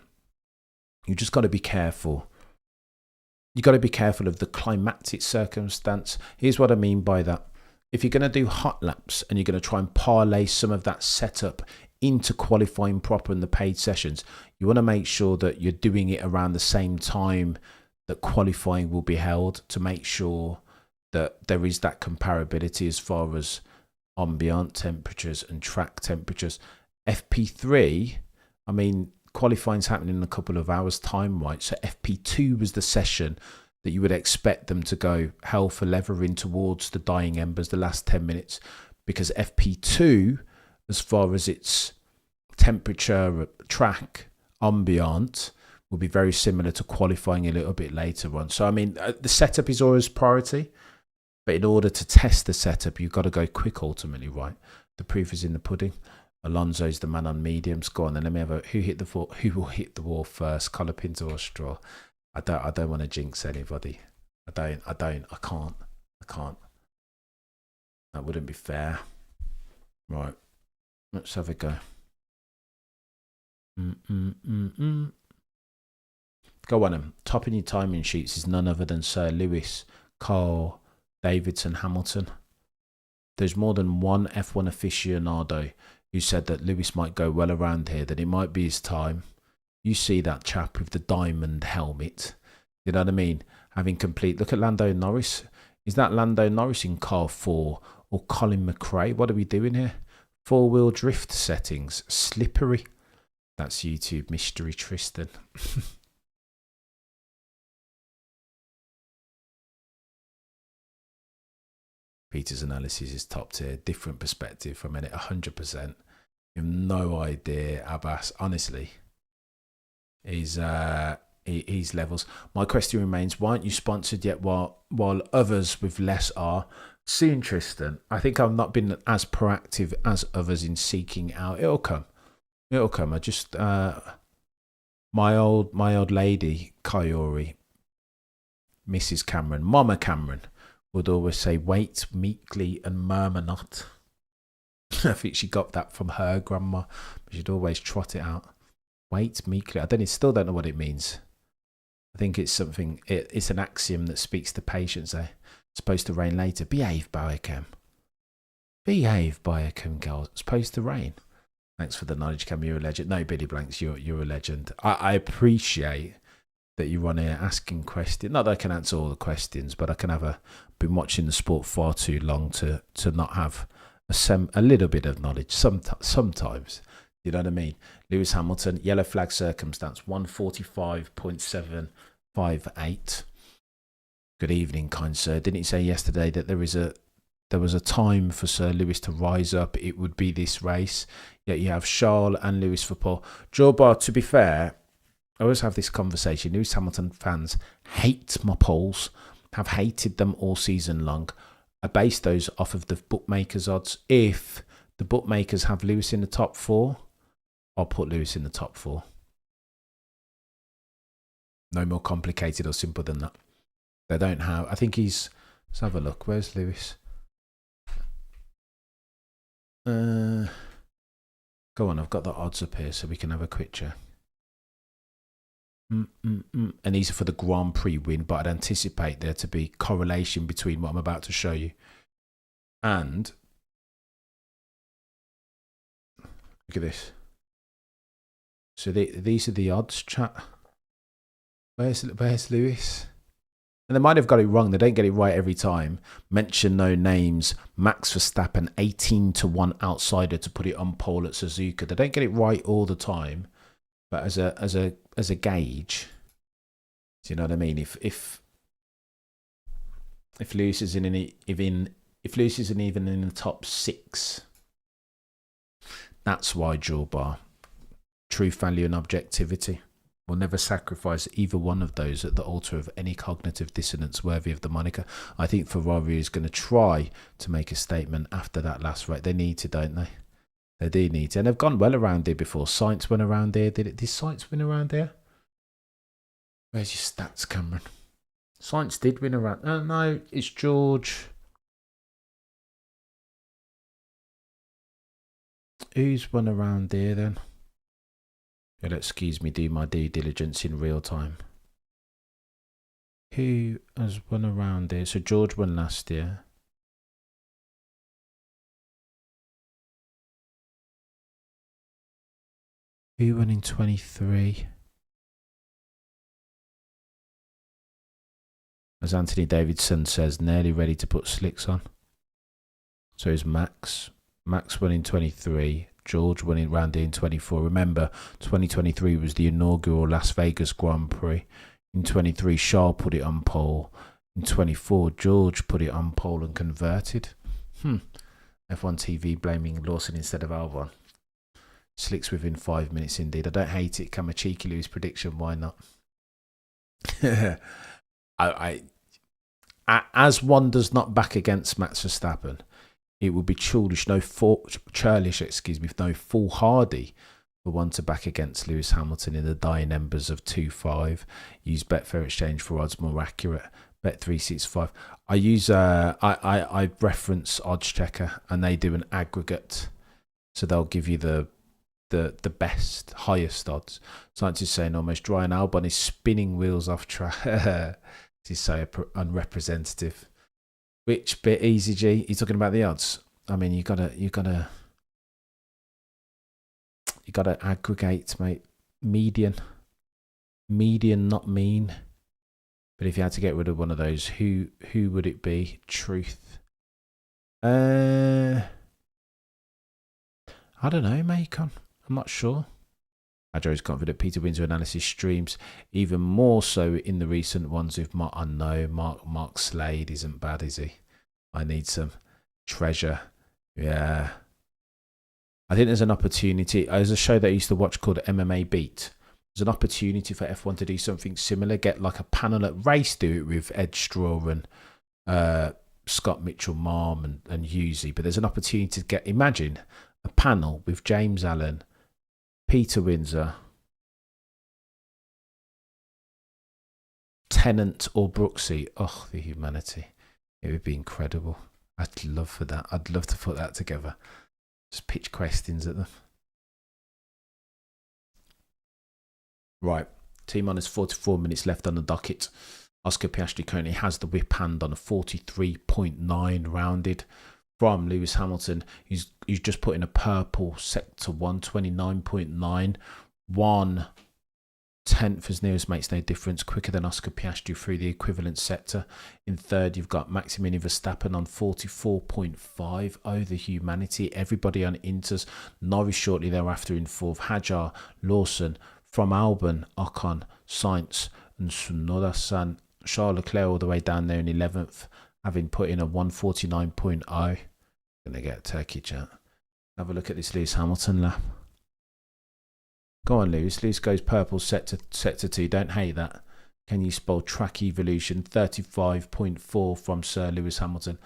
you just got to be careful. You got to be careful of the climatic circumstance. Here's what I mean by that. If you're going to do hot laps and you're going to try and parlay some of that setup into qualifying proper in the paid sessions, you want to make sure that you're doing it around the same time that qualifying will be held, to make sure that there is that comparability as far as ambient temperatures and track temperatures. FP3, I mean, qualifying's happening in a couple of hours' time, right? So FP2 was the session that you would expect them to go hell for leather in towards the dying embers, the last 10 minutes, because FP2, as far as its temperature, track, ambient, will be very similar to qualifying a little bit later on. So, I mean, the setup is always priority, but in order to test the setup, you've got to go quick ultimately, right? The proof is in the pudding. Alonso's the man on mediums. Go on then. Let me have who will hit the wall first? Collar Pinto or straw? I don't want to jinx anybody. I can't. That wouldn't be fair. Right. Let's have a go. Go on him. Topping your timing sheets is none other than Sir Lewis, Carl, Davidson, Hamilton. There's more than one F1 aficionado who said that Lewis might go well around here, that it might be his time. You see that chap with the diamond helmet. You know what I mean? Having complete... Look at Lando Norris. Is that Lando Norris in car 4 or Colin McRae? What are we doing here? 4-wheel drift settings. Slippery. That's YouTube mystery Tristan. Peter's analysis is top tier. Different perspective from it, 100%. You have no idea, Abbas. Honestly, he's levels. My question remains: why aren't you sponsored yet? While others with less are. Soon, Tristan. I think I've not been as proactive as others in seeking out. It'll come. I just my old lady Kayori, Mrs. Cameron, Mama Cameron, would always say, "Wait meekly and murmur not." I think she got that from her grandma, but she'd always trot it out. Wait meekly. Still don't know what it means. I think it's something. It's an axiom that speaks to patience. It's supposed to rain later. Behave, Biochem. Behave, Biochem, girl. It's supposed to rain. Thanks for the knowledge, Cam. You're a legend. No, Billy Blanks, you're a legend. I appreciate that you're on here asking questions. Not that I can answer all the questions, but I can have been watching the sport far too long to not have a little bit of knowledge sometimes. You know what I mean? Lewis Hamilton, yellow flag circumstance, 145.758. Good evening, kind sir. Didn't you say yesterday that there is there was a time for Sir Lewis to rise up, it would be this race. Yet you have Charles and Lewis for pole. Joe Bar, to be fair, I always have this conversation. Lewis Hamilton fans hate my polls, have hated them all season long. I base those off of the bookmakers' odds. If the bookmakers have Lewis in the top 4, I'll put Lewis in the top 4. No more complicated or simple than that. They don't have. I think he's. Let's have a look. Where's Lewis? Go on. I've got the odds up here so we can have a quick check. And these are for the Grand Prix win, but I'd anticipate there to be correlation between what I'm about to show you and look at this. So these are the odds, chat. Where's Lewis? And they might have got it wrong. They don't get it right every time. Mention no names. Max Verstappen 18-1 outsider to put it on pole at Suzuka. They don't get it right all the time. But as a gauge, do you know what I mean? If Lewis isn't even in the top 6, that's why Joe Bar. Truth, value, and objectivity will never sacrifice either one of those at the altar of any cognitive dissonance worthy of the moniker. I think Ferrari is going to try to make a statement after that last race. They need to, don't they? They do need to. And they've gone well around here before. Sainz went around here. Did Sainz win around here? Where's your stats, Cameron? Sainz did win around. No, it's George. Who's won around here then? You'll excuse me, do my due diligence in real time. Who has won around here? So George won last year. Who won in 23? As Anthony Davidson says, nearly ready to put slicks on. So is Max. Max won in 23. George won in round in 24. Remember, 2023 was the inaugural Las Vegas Grand Prix. In 23, Charles put it on pole. In 24, George put it on pole and converted. F1 TV blaming Lawson instead of Albon. Slicks within 5 minutes indeed. I don't hate it. Come a cheeky Lewis prediction. Why not? As one does not back against Max Verstappen, it would be churlish, no foolhardy for one to back against Lewis Hamilton in the dying embers of 2-5. Use Betfair Exchange for odds more accurate. Bet365. I use I reference Odds Checker and they do an aggregate, so they'll give you the best, highest odds. Science is saying almost dry, and Albon is spinning wheels off track. This is so unrepresentative. Which bit, Easy G? You're talking about the odds. I mean, you gotta aggregate, mate. Median, not mean. But if you had to get rid of one of those, who would it be? Truth. I don't know, Macon. I'm not sure. Adjo is confident Peter Windsor analysis streams, even more so in the recent ones with Mark. I know Mark Slade isn't bad, is he? I need some treasure. Yeah. I think there's an opportunity. There's a show that I used to watch called MMA Beat. There's an opportunity for F1 to do something similar. Get like a panel at race, do it with Ed Straw and Scott Mitchell, Marm and Husey. But there's an opportunity to get, imagine a panel with James Allen, Peter Windsor, Tennant or Brooksy. Oh, the humanity. It would be incredible. I'd love for that. I'd love to put that together. Just pitch questions at them. Right. T-Man has 44 minutes left on the docket. Oscar Piastri currently has the whip hand on a 43.9 rounded from Lewis Hamilton. He's just put in a purple sector 129.9. 1/10 as nearest makes no difference. Quicker than Oscar Piastri through the equivalent sector. In third, you've got Maximilian Verstappen on 44.5. Oh, the humanity. Everybody on Inters. Norris shortly thereafter in fourth. Hajar, Lawson, from Albon, Ocon, Sainz and Tsunoda-san. Charles Leclerc all the way down there in 11th. having put in a 149.0. Gonna get a turkey chat. Have a look at this Lewis Hamilton lap. Go on, Lewis. Lewis goes purple, sector 2. Don't hate that. Can you spell track evolution? 35.4 from Sir Lewis Hamilton.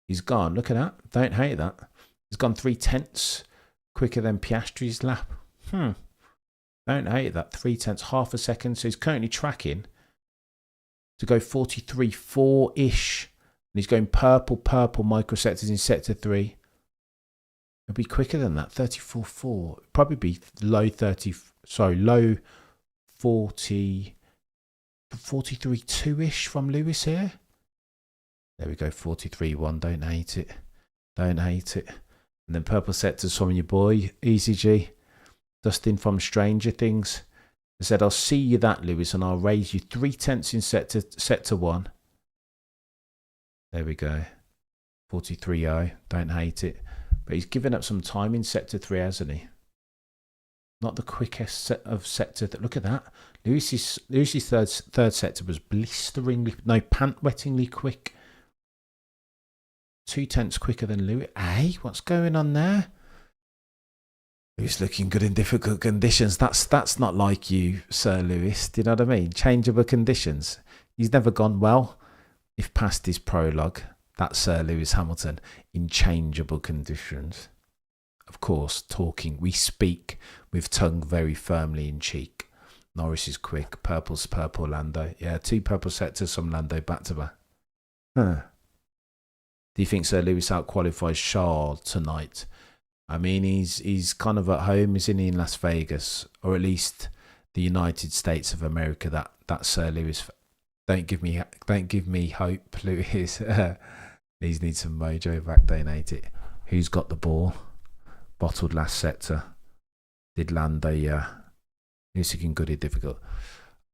He's gone. Look at that. Don't hate that. He's gone 3/10 quicker than Piastri's lap. Don't hate that. 3/10, half a second. So he's currently tracking to go 43.4-ish. And he's going purple microsectors in sector 3. It'll be quicker than that. 34.4. Probably be low 40. 43.2-ish from Lewis here. There we go, 43.1. Don't hate it. Don't hate it. And then purple sectors from your boy, Easy G. Dustin from Stranger Things. I said, I'll see you that, Lewis, and I'll raise you 3/10 in sector 1. There we go. 43.0. Don't hate it. But he's given up some time in sector 3, hasn't he? Not the quickest set of sector. Look at that. Lewis's third sector was blisteringly, no, pant-wettingly quick. 2/10 quicker than Lewis. Hey, what's going on there? Lewis looking good in difficult conditions. That's not like you, Sir Lewis. Do you know what I mean? Changeable conditions. He's never gone well. If past his prologue, that's Sir Lewis Hamilton in changeable conditions. Of course, talking, we speak with tongue very firmly in cheek. Norris is quick. Purple's purple Lando. Yeah, 2 purple sectors from Lando back to back. Do you think Sir Lewis out-qualifies Charles tonight? I mean, he's kind of at home, isn't he, in Las Vegas? Or at least the United States of America, that Sir Lewis. Don't give me hope, Lewis. These need some mojo back, don't hate it. Who's got the ball? Bottled last sector. Did Lando, yeah. Lewis looking good and difficult.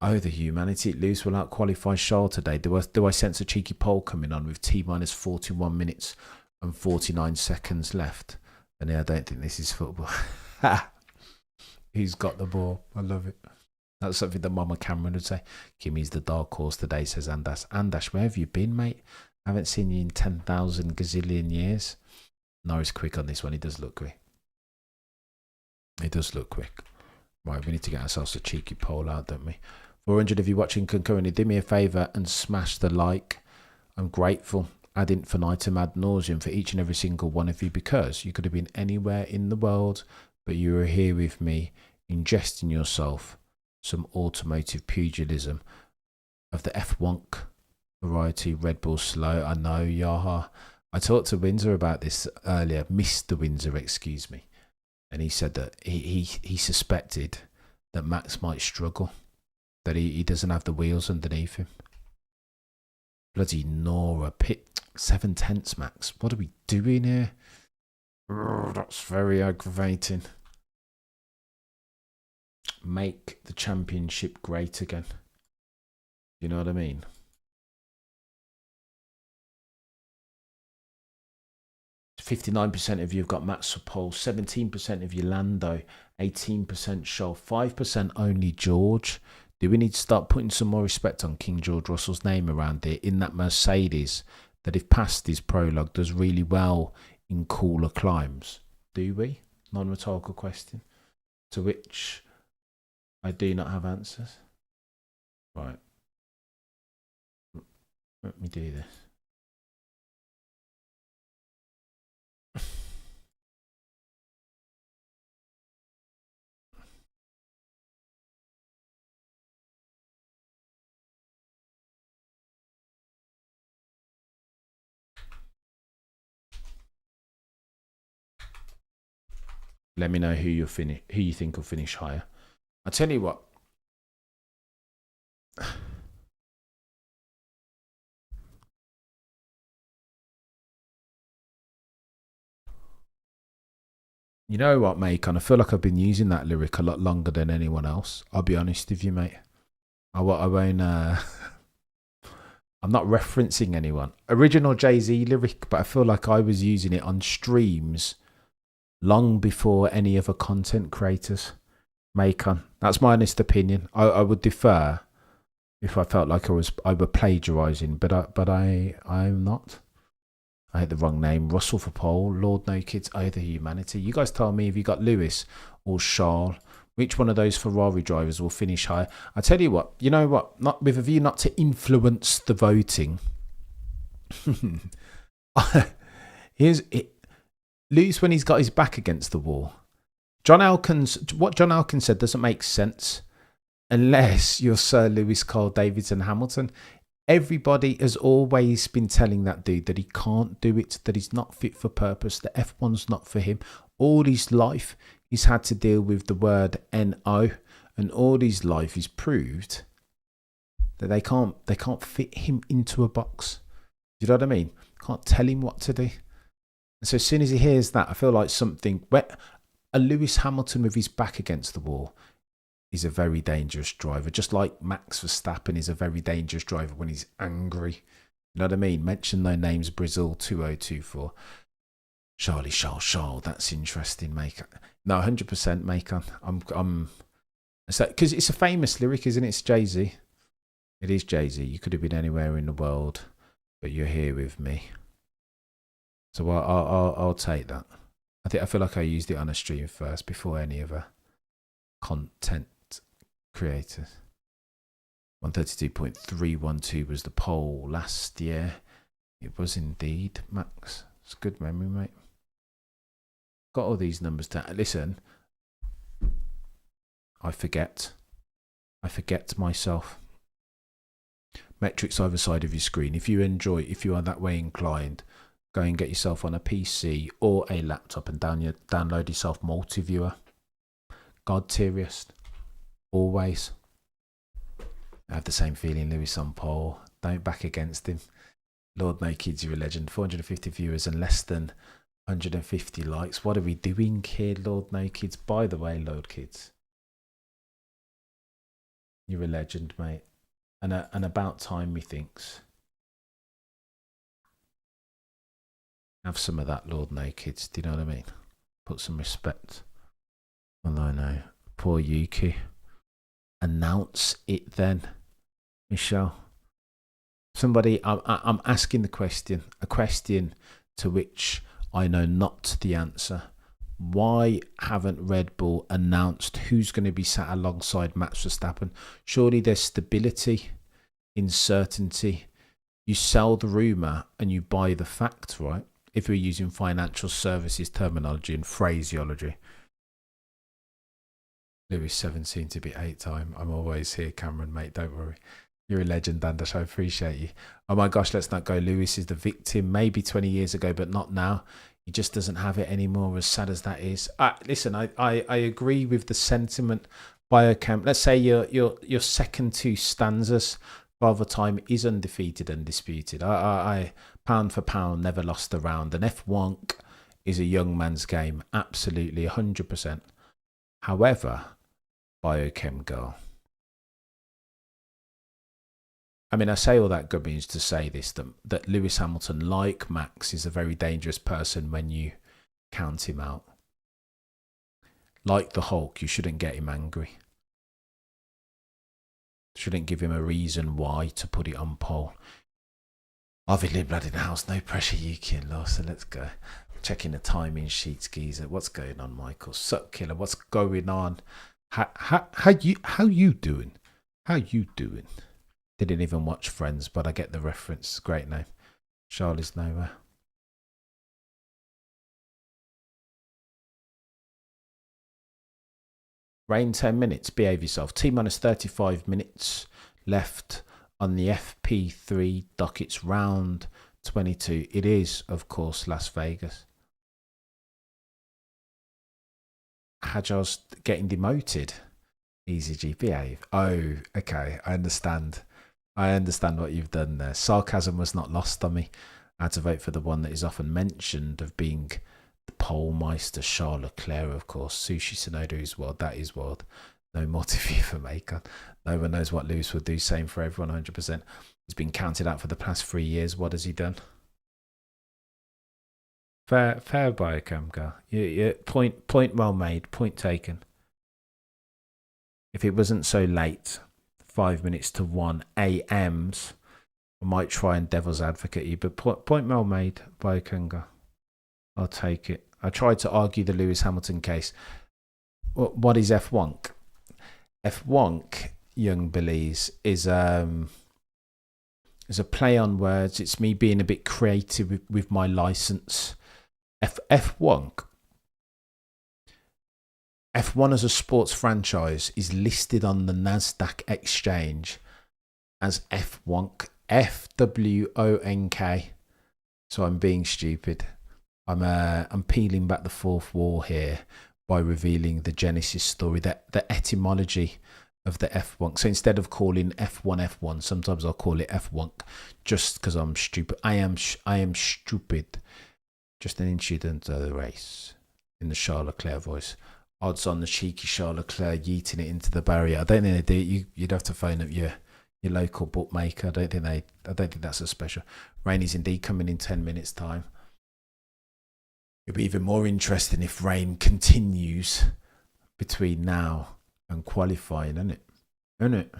Oh, the humanity. Lewis will out-qualify Charles today. Do I sense a cheeky poll coming on with T-minus 41 minutes and 49 seconds left? And I don't think this is football. Who's got the ball? I love it. That's something that Mama Cameron would say. Kimmy's the dark horse today, says Andash. Andash, where have you been, mate? I haven't seen you in 10,000 gazillion years. Norris quick on this one. He does look quick. He does look quick. Right, we need to get ourselves a cheeky poll out, don't we? 400 of you watching concurrently, do me a favour and smash the like. I'm grateful ad infinitum ad nauseum for each and every single one of you, because you could have been anywhere in the world, but you were here with me, ingesting yourself some automotive pugilism of the F1 variety. Red Bull slow. I know, yaha. I talked to Windsor about this earlier, Mr. Windsor, excuse me, and he said that he suspected that Max might struggle, that he doesn't have the wheels underneath him. Bloody Nora, pit 7/10, Max. What are we doing here? Oh, that's very aggravating. Make the championship great again. You know what I mean? %59 of you have got Max for pole, 17% of you Lando, 18% Shoal, 5% only George. Do we need to start putting some more respect on King George Russell's name around here in that Mercedes that, if past his prologue, does really well in cooler climes? Do we? Non-rhetorical question to which I do not have answers. Right. Let me do this. Let me know who you think will finish higher. I tell you what. You know what, mate? I feel like I've been using that lyric a lot longer than anyone else. I'll be honest with you, mate. I won't. I'm not referencing anyone. Original Jay-Z lyric, but I feel like I was using it on streams long before any other content creators. Macon. That's my honest opinion. I would defer if I felt like I were plagiarising, but I'm not. I had the wrong name. Russell for pole. Lord no kids. Oh, the humanity. You guys tell me if you got Lewis or Charles. Which one of those Ferrari drivers will finish higher? I tell you what. You know what? Not with a view not to influence the voting. Here's it. Lewis when he's got his back against the wall. What John Elkins said doesn't make sense unless you're Sir Lewis Carl Davidson Hamilton. Everybody has always been telling that dude that he can't do it, that he's not fit for purpose, that F1's not for him. All his life he's had to deal with the word NO, and all his life he's proved that they can't fit him into a box. Do you know what I mean? Can't tell him what to do. And so as soon as he hears that, I feel like something. A Lewis Hamilton with his back against the wall is a very dangerous driver, just like Max Verstappen is a very dangerous driver when he's angry. You know what I mean? Mention no names. Brazil 2024. Charles. That's interesting, mate. No, 100%, mate. I'm. Because it's a famous lyric, isn't it? It's Jay-Z. It is Jay-Z. You could have been anywhere in the world, but you're here with me. So I'll take that. I feel like I used it on a stream first before any other content creators. 132.312 was the poll last year. It was indeed, Max. It's a good memory, mate. Got all these numbers down. Listen, I forget myself. Metrics either side of your screen. If you are that way inclined, go and get yourself on a PC or a laptop and download yourself Multiviewer. God tierest. Always. I have the same feeling, Lewis on pole. Don't back against him. Lord no kids, you're a legend. 450 viewers and less than 150 likes. What are we doing here, Lord no kids? By the way, Lord kids, you're a legend, mate. And about time, methinks. Have some of that, Lord no kids. Do you know what I mean? Put some respect. Well, I know. Poor Yuki. Announce it then, Michelle. Somebody, I'm asking the question, a question to which I know not the answer. Why haven't Red Bull announced who's going to be sat alongside Max Verstappen? Surely there's stability in certainty. You sell the rumour and you buy the fact, right? If we're using financial services terminology and phraseology. Lewis 17 to be 8-time. I'm always here, Cameron, mate. Don't worry. You're a legend, Dandash. I appreciate you. Oh my gosh, let's not go. Lewis is the victim. Maybe 20 years ago, but not now. He just doesn't have it anymore, as sad as that is. Listen, I agree with the sentiment. Biochem. Let's say your second two stanzas, Father Time is undefeated, undisputed. I pound for pound, never lost a round. And F1 is a young man's game. Absolutely, 100%. However, Biochem girl. I mean, I say all that good means to say this, that Lewis Hamilton, like Max, is a very dangerous person when you count him out. Like the Hulk, you shouldn't get him angry. Shouldn't give him a reason why to put it on pole. Obviously, blood in the house, no pressure, Yuki and Lawson. Let's go. Checking the timing sheets, geezer. What's going on, Michael? Suck killer. What's going on? How you doing? How you doing? Didn't even watch Friends, but I get the reference. Great name. Charlie's nowhere. Rain 10 minutes. Behave yourself. T-minus 35 minutes left on the FP3 dockets round 22. It is, of course, Las Vegas. Hajar's getting demoted. Easy G, behave. Oh, okay. I understand. I understand what you've done there. Sarcasm was not lost on me. I had to vote for the one that is often mentioned of being the pole meister, Charles Leclerc, of course. Sushi Tsunoda is world. That is world. No more to view for Macon. No one knows what Lewis will do. Same for everyone, 100%. He's been counted out for the past 3 years. What has he done? Fair Biochem girl. Yeah, point well made. Point taken. If it wasn't so late, 5 minutes to 1 AMs. I might try and devil's advocate you, but point well made by Kunga. I'll take it. I tried to argue the Lewis Hamilton case. What is F1? F1, young Billies, is a play on words. It's me being a bit creative with my license. F1 as a sports franchise is listed on the NASDAQ exchange as F1, FWONK. So I'm being stupid. I'm peeling back the fourth wall here by revealing the genesis story, the etymology of the F1. So instead of calling F1, sometimes I'll call it F1 just because I'm stupid. I am stupid. Just an incident of the race. In the Charles Leclerc voice. Odds on the cheeky Charles Leclerc yeeting it into the barrier. I don't think they do it. You'd have to phone up your local bookmaker. I don't think that's a special. Rain is indeed coming in 10 minutes time. It'll be even more interesting if rain continues between now and qualifying, isn't it?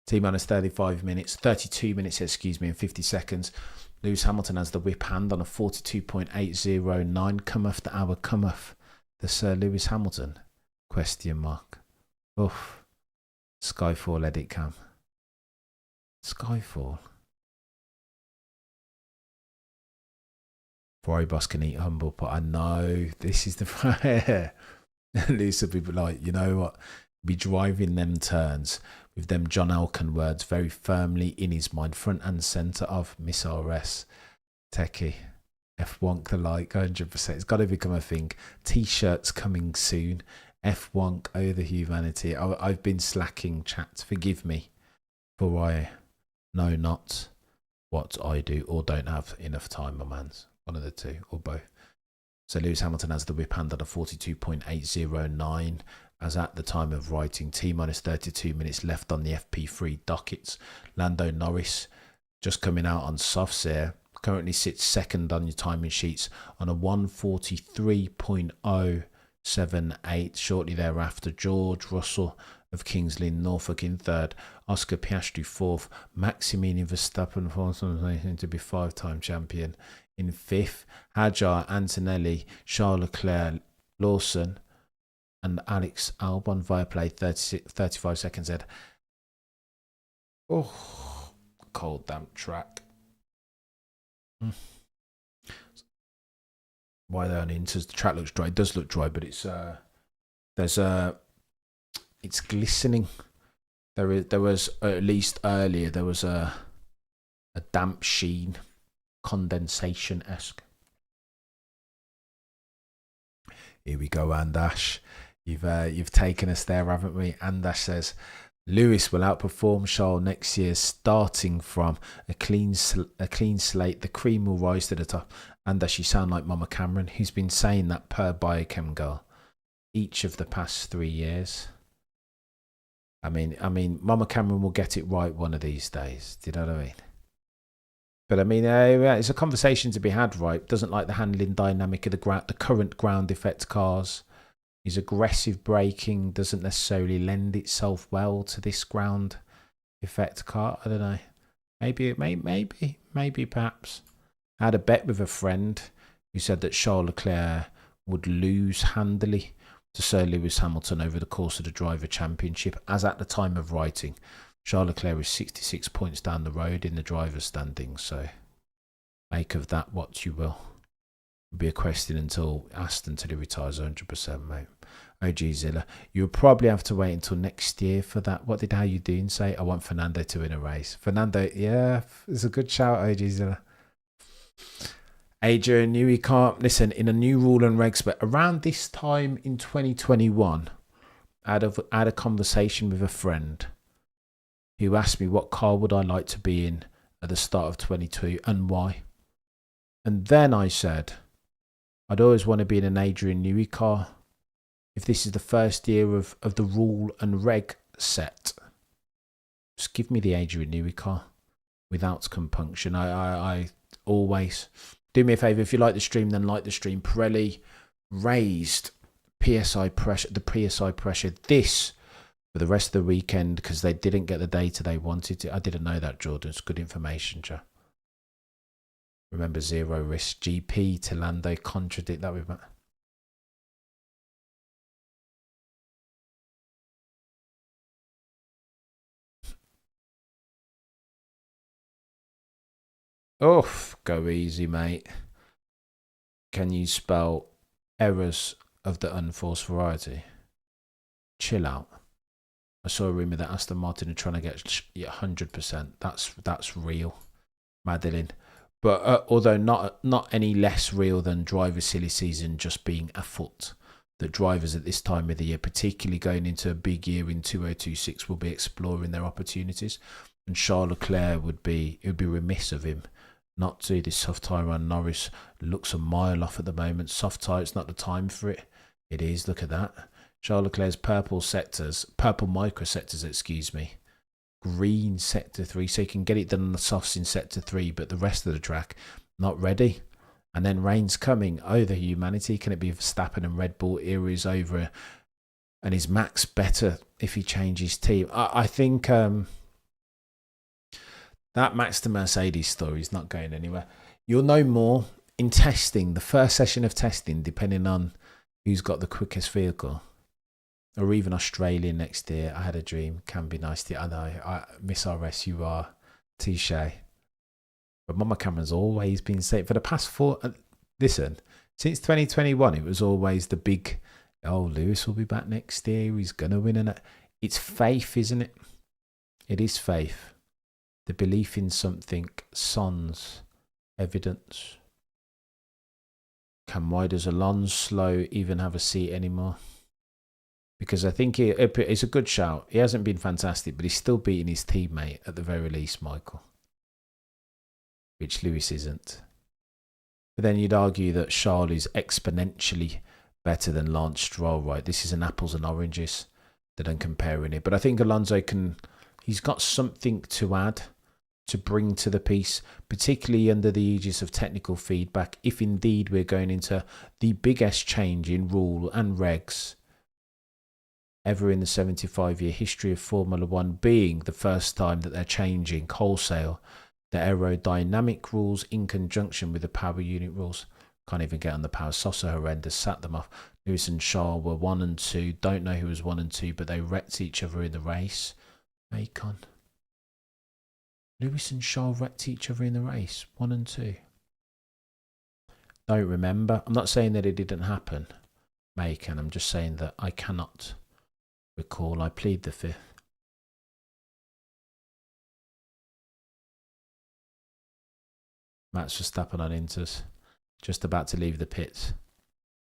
T-minus 35 minutes, 32 minutes, and 50 seconds. Lewis Hamilton has the whip hand on a 42.809 cometh the hour cometh the Sir Lewis Hamilton ? Oof. Skyfall edit cam. Skyfall. Ferrari boss can eat humble, but I know this is the Lewis will be like, you know what? Be driving them turns with them John Elkann words very firmly in his mind, front and centre of Miss RS. Techie. F1 the like, 100%. It's got to become a thing. T-shirts coming soon. F1 oh the humanity. I've been slacking, chat. Forgive me, for I know not what I do or don't have enough time, my mans. One of the two, or both. So Lewis Hamilton has the whip hand at a 42.809 as at the time of writing. T-minus 32 minutes left on the FP3 dockets. Lando Norris just coming out on softs here. Currently sits second on your timing sheets on a 143.078. Shortly thereafter, George Russell of Kings Lynn, Norfolk in third. Oscar Piastri fourth. Maximilian Verstappen fourth, to be 5-time champion. In fifth, Hajar, Antonelli, Charles Leclerc, Lawson, and Alex Albon via play 35 seconds ahead. Oh, cold damp track. Why they're on inters? The track looks dry. It does look dry, but it's it's glistening. There was at least earlier there was a damp sheen, condensation-esque. Here we go, Andash. You've taken us there, haven't we? Andash says Lewis will outperform Charles next year, starting from a clean slate. The cream will rise to the top. Andash, you sound like Mama Cameron, who's been saying that per Biochem girl each of the past 3 years. I mean, Mama Cameron will get it right one of these days. Do you know what I mean? But I mean, it's a conversation to be had, right? Doesn't like the handling dynamic of the current ground effect cars. His aggressive braking doesn't necessarily lend itself well to this ground effect car. I don't know. Maybe, perhaps. I had a bet with a friend who said that Charles Leclerc would lose handily to Sir Lewis Hamilton over the course of the Driver Championship, as at the time of writing, Charles Leclerc is 66 points down the road in the driver's standings, so make of that what you will. It'll be a question asked until he retires 100%, mate. OG Zilla, you'll probably have to wait until next year for that. What did How You Doing say? I want Fernando to win a race. Fernando, yeah, it's a good shout, OG Zilla. Adrian Newey can't listen in a new rule and regs, but around this time in 2021, I had a conversation with a friend who asked me what car would I like to be in at the start of 22 and why. And then I said, I'd always want to be in an Adrian Newey car. If this is the first year of the rule and reg set, just give me the Adrian Newey car without compunction. I always... Do me a favour, if you like the stream, then like the stream. Pirelli raised the PSI pressure this for the rest of the weekend because they didn't get the data they wanted to. I didn't know that, Jordan. It's good information, Joe. Remember, zero risk. GP to Lando contradict that with that. Oh, go easy, mate. Can you spell errors of the unforced variety? Chill out. I saw a rumour that Aston Martin are trying to get 100%. That's real, Madeline. But although not any less real than driver silly season just being afoot, that drivers at this time of the year, particularly going into a big year in 2026, will be exploring their opportunities. And Charles Leclerc it would be remiss of him not to. This soft tyre on Norris looks a mile off at the moment. Soft tyre, it's not the time for it. It is, look at that. Charles Leclerc's purple microsectors, green sector 3, so you can get it done on the softs in sector 3, but the rest of the track, not ready. And then rain's coming. Oh, the humanity. Can it be Verstappen and Red Bull era is over? And is Max better if he changes team? I think that Max to Mercedes story is not going anywhere. You'll know more in testing, the first session of testing, depending on who's got the quickest vehicle. Or even Australia next year. I had a dream. Can be nice. I know. Miss RS, you are. Touche. But Mama Cameron's always been saying, for the past listen, since 2021, it was always the big, Lewis will be back next year. He's going to win. And it's faith, isn't it? It is faith. The belief in something, sans evidence. Why does Alonso even have a seat anymore? Because I think it's a good shout. He hasn't been fantastic, but he's still beating his teammate at the very least, Michael. Which Lewis isn't. But then you'd argue that Charles is exponentially better than Lance Stroll, right? This is an apples and oranges that I'm comparing it. But I think Alonso he's got something to add, to bring to the piece, particularly under the aegis of technical feedback, if indeed we're going into the biggest change in rule and regs ever in the 75-year history of Formula One, being the first time that they're changing wholesale the aerodynamic rules in conjunction with the power unit rules. Can't even get on the power. Sosa horrendous, sat them off. Lewis and Shaw were 1 and 2. Don't know who was 1 and 2, but they wrecked each other in the race. Macon. Lewis and Shaw wrecked each other in the race. 1 and 2. Don't remember. I'm not saying that it didn't happen, Macon. I'm just saying that I cannot recall. I plead the fifth. Max Verstappen on Inters. Just about to leave the pits.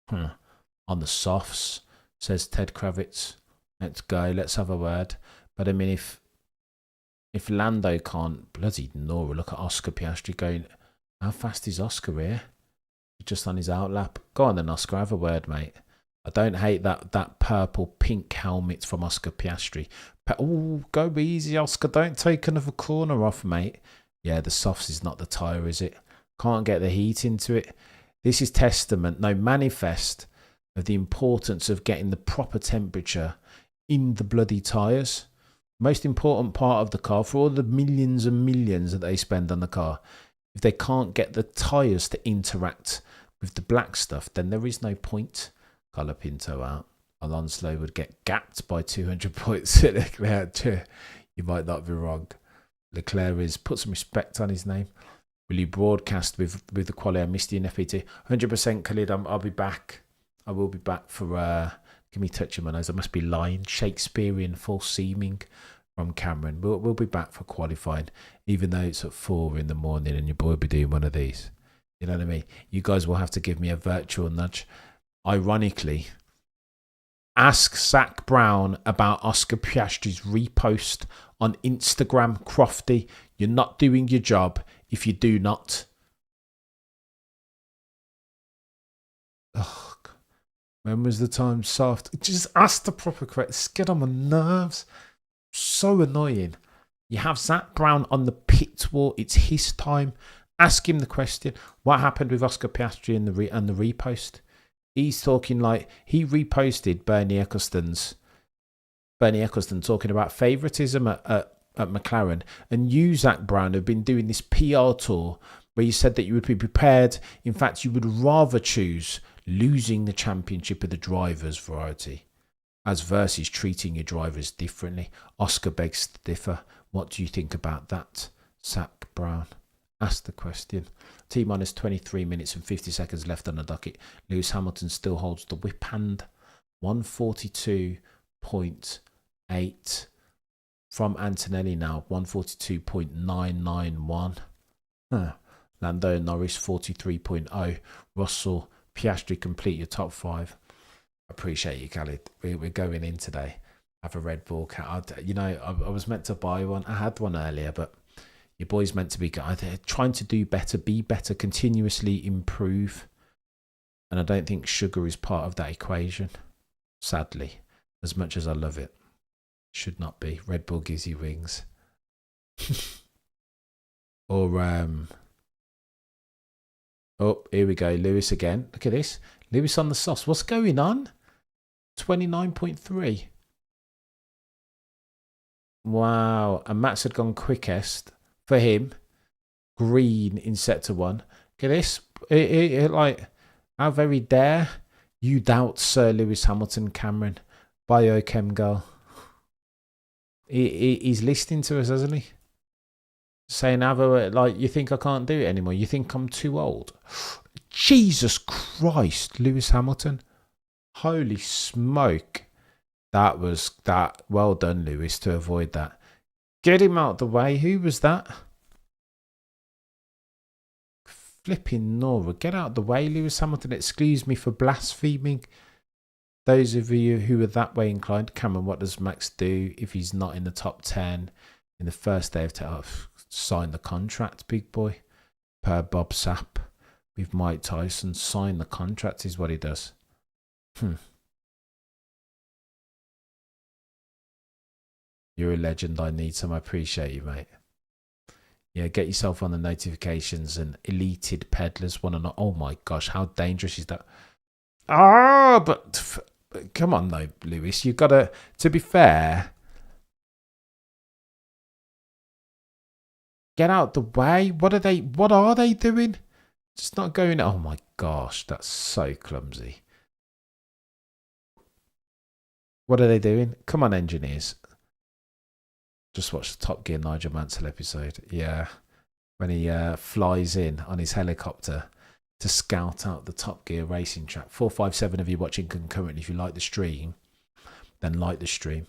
On the softs, says Ted Kravitz. Let's go. Let's have a word. But I mean, if Lando can't, bloody Nora, look at Oscar Piastri going, how fast is Oscar here? Just on his outlap. Go on then, Oscar, have a word, mate. I don't hate that purple pink helmet from Oscar Piastri. Go easy, Oscar. Don't take another corner off, mate. Yeah, the softs is not the tyre, is it? Can't get the heat into it. This is testament, no, manifest of the importance of getting the proper temperature in the bloody tyres. Most important part of the car, for all the millions and millions that they spend on the car. If they can't get the tyres to interact with the black stuff, then there is no point. Colapinto out. Alonso would get gapped by 200 points at Leclerc. You might not be wrong. Leclerc is, put some respect on his name. Will you broadcast with the quality? I missed you in FP3. 100% Khalid, I'll be back. I will be back for, give me touch of my nose. I must be lying. Shakespearean false seeming from Cameron. We'll be back for qualifying, even though it's at 4 in the morning and your boy will be doing one of these. You know what I mean? You guys will have to give me a virtual nudge. Ironically, ask Zach Brown about Oscar Piastri's repost on Instagram. Crofty, you're not doing your job if you do not. Oh, when was the time soft? Just ask the proper correct. It's get on my nerves. So annoying. You have Zach Brown on the pit wall. It's his time. Ask him the question. What happened with Oscar Piastri and the repost? He's talking like he reposted Bernie Ecclestone's Bernie Eccleston talking about favouritism at McLaren, and you, Zach Brown, have been doing this PR tour where you said that you would be prepared. In fact, you would rather choose losing the championship of the drivers variety as versus treating your drivers differently. Oscar begs to differ. What do you think about that, Zach Brown? Ask the question. T minus 23 minutes and 50 seconds left on the docket. Lewis Hamilton still holds the whip hand. 142.8 from Antonelli now. 142.991. Lando Norris 43.0. Russell, Piastri, complete your top 5. Appreciate you, Khalid. We're going in today. Have a Red Bull cat. I was meant to buy one. I had one earlier, but your boy's meant to be trying to do better, be better, continuously improve. And I don't think sugar is part of that equation. Sadly, as much as I love it, should not be. Red Bull gives you wings. Or oh, here we go. Lewis again. Look at this. Lewis on the sauce. What's going on? 29.3. Wow. And Max had gone quickest for him. Green in sector 1. Look at this. Like, how very dare you doubt Sir Lewis Hamilton, Cameron, Biochem girl. He's listening to us, hasn't he? Saying, like, you think I can't do it anymore? You think I'm too old? Jesus Christ, Lewis Hamilton. Holy smoke. That was that. Well done, Lewis, to avoid that. Get him out the way. Who was that? Flipping Nora. Get out the way, Lewis Hamilton. Excuse me for blaspheming. Those of you who are that way inclined, Cameron, what does Max do if he's not in the top 10 in the first day of sign the contract, big boy? Per Bob Sapp with Mike Tyson, sign the contract is what he does. You're a legend. I need some. I appreciate you, mate. Yeah, get yourself on the notifications and elated peddlers want to know. Oh my gosh, how dangerous is that? But come on though, Lewis. You've got to be fair, get out the way. What are they doing? It's not going. Oh my gosh, that's so clumsy. What are they doing? Come on, engineers. Just watched the Top Gear Nigel Mansell episode. Yeah, when he flies in on his helicopter to scout out the Top Gear racing track. 457 of you watching concurrently. If you like the stream, then like the stream.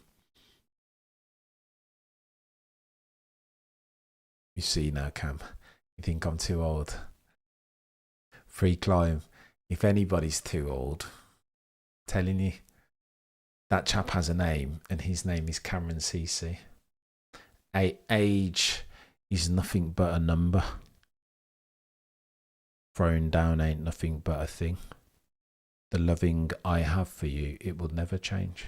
You see now, Cam. You think I'm too old? Free climb. If anybody's too old, I'm telling you, that chap has a name, and his name is Cameron CC. Age is nothing but a number. Thrown down ain't nothing but a thing. The loving I have for you, it will never change.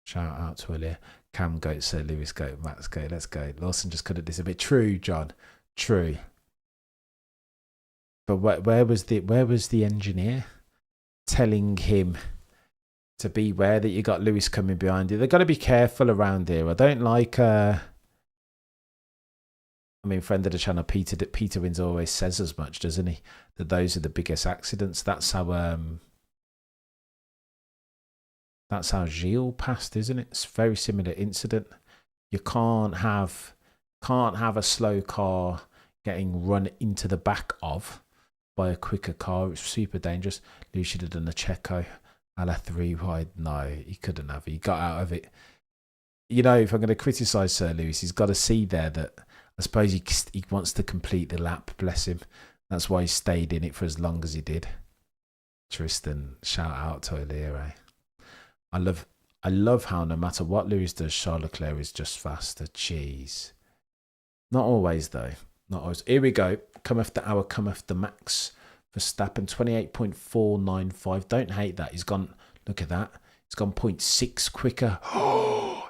Shout out to Alia. Cam goat, Sir Lewis goat, Max goat. Let's go. Lawson just couldn't disappear. True, John. True. But where was the engineer telling him to beware that you got Lewis coming behind you? They've got to be careful around here. I don't like. I mean, friend of the channel, Peter Wins always says as much, doesn't he? That those are the biggest accidents. That's how Gilles passed, isn't it? It's a very similar incident. You can't have a slow car getting run into the back of by a quicker car. It's super dangerous. Lewis should have done a Checo. A la 3 wide. No, he couldn't have. He got out of it. You know, if I'm going to criticise Sir Lewis, he's got to see there that I suppose he wants to complete the lap. Bless him. That's why he stayed in it for as long as he did. Tristan, shout out to O'Leary. I love how no matter what Lewis does, Charles Leclerc is just faster. Jeez. Not always though. Not always. Here we go. Come after Max Verstappen, 28.495. Don't hate that. He's gone, look at that. He's gone 0.6 quicker.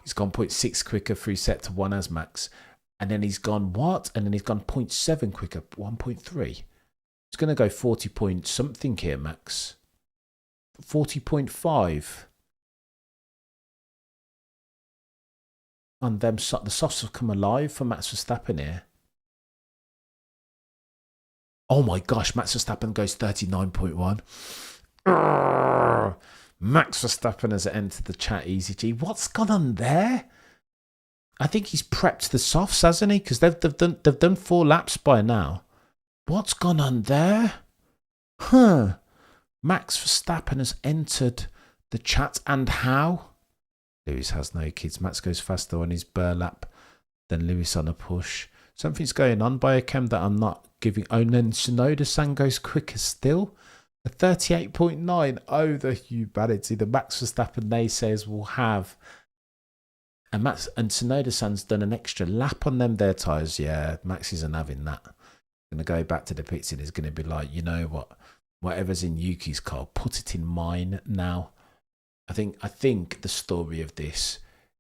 He's gone 0.6 quicker through sector 1 as Max. And then he's gone what? And then he's gone 0.7 quicker, 1.3. He's going to go 40 point something here, Max. 40.5. on them. The softs have come alive for Max Verstappen here. Oh my gosh, Max Verstappen goes 39.1. Max Verstappen has entered the chat, EasyG. What's gone on there? I think he's prepped the softs, hasn't he? Because they've done 4 laps by now. What's gone on there? Max Verstappen has entered the chat, and how? Lewis has no kids. Max goes faster on his burlap than Lewis on a push. Something's going on by a chem that I'm not giving. Oh, and then Tsunoda-san goes quicker still. A 38.9. Oh, the humanity. The Max Verstappen naysayers will have. And Tsunoda-san's done an extra lap on them their tyres. Yeah, Max isn't having that. Going to go back to the pits and he's going to be like, you know what? Whatever's in Yuki's car, put it in mine now. I think the story of this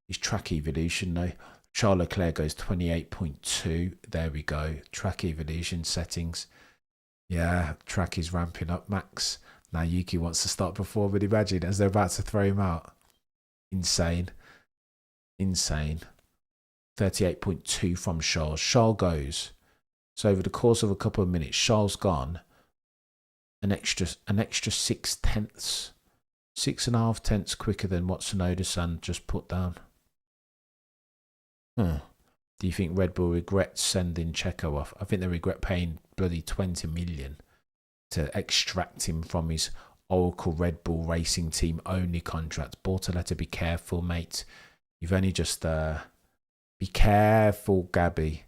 is track evolution now. Charles Leclerc goes 28.2. There we go. Track evolution settings. Yeah, track is ramping up, Max. Now Yuki wants to start performing. Imagine as they're about to throw him out. Insane. 38.2 from Charles. Charles goes. So over the course of a couple of minutes, Charles gone an extra 6 tenths. 6.5 tenths quicker than what Tsunoda-san just put down. Do you think Red Bull regrets sending Checo off? I think they regret paying bloody 20 million to extract him from his Oracle Red Bull Racing Team only contract. Bortoleto, be careful, mate. You've only just... be careful, Gabby.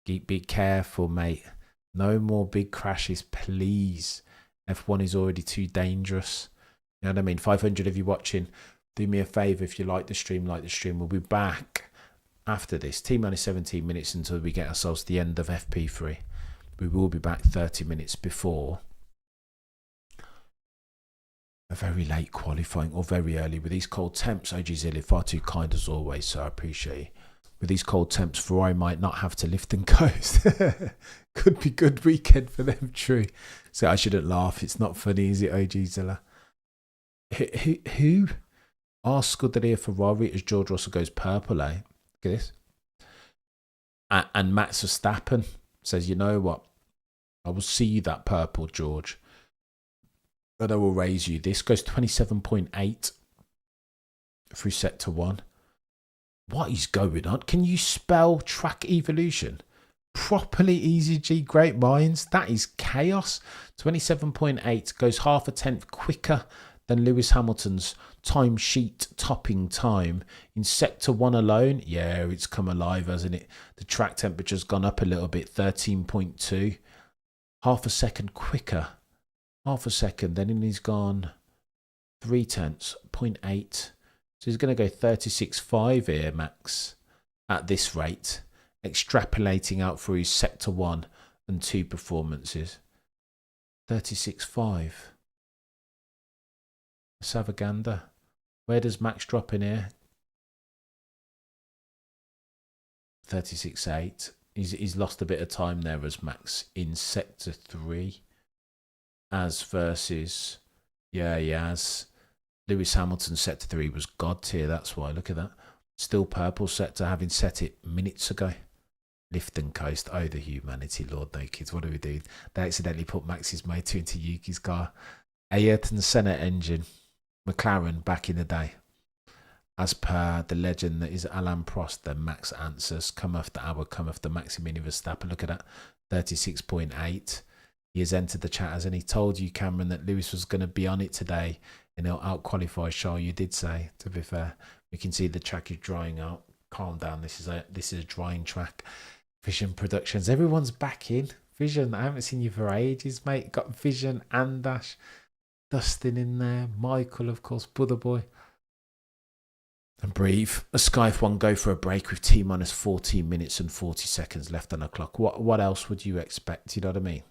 Be careful, mate. No more big crashes, please. F1 is already too dangerous. You know what I mean? 500 of you watching. Do me a favour if you like the stream, We'll be back after this. T-minus 17 minutes until we get ourselves to the end of FP3. We will be back 30 minutes before a very late qualifying or very early with these cold temps. OG Zilly, far too kind as always, so I appreciate it. With these cold temps, Ferrari might not have to lift and coast. Could be good weekend for them, true. So I shouldn't laugh. It's not funny, is it, OG Zilla? Who? Our Scuderia Ferrari as George Russell goes purple, eh? Look at this. And Max Verstappen says, you know what? I will see you that purple, George. But I will raise you. This goes 27.8 through sector 1. What is going on? Can you spell track evolution properly? EasyG, great minds. That is chaos. 27.8 goes half a tenth quicker than Lewis Hamilton's timesheet topping time in sector 1 alone. Yeah, it's come alive, hasn't it? The track temperature's gone up a little bit, 13.2. Half a second quicker. Half a second. Then he's gone 3 tenths, 0.8. So he's going to go 36.5 here, Max, at this rate, extrapolating out through his sector 1 and 2 performances. 36.5. Savaganda. Where does Max drop in here? 36.8. He's lost a bit of time there as Max in sector 3. As versus, yeah, he has. Lewis Hamilton sector 3 was god tier, that's why. Look at that. Still purple sector, having set it minutes ago. Lift and coast. Oh, the humanity, Lord, no kids. What do we do? They accidentally put Max's motor into Yuki's car. Ayrton Senna engine. McLaren back in the day. As per the legend that is Alain Prost, then Max answers. Come after hour, come after Maximilian Verstappen. Look at that. 36.8. He has entered the chat, hasn't he? Told you, Cameron, that Lewis was going to be on it today. And he'll out-qualify Charles. You did say, to be fair. We can see the track is drying out. Calm down. This is a drying track. Vision Productions. Everyone's back in. Vision, I haven't seen you for ages, mate. Got Vision and Dash. Dustin in there. Michael, of course. Buddha Boy. And breathe. A Sky F1 go for a break with T-minus 14 minutes and 40 seconds left on the clock. What else would you expect? You know what I mean?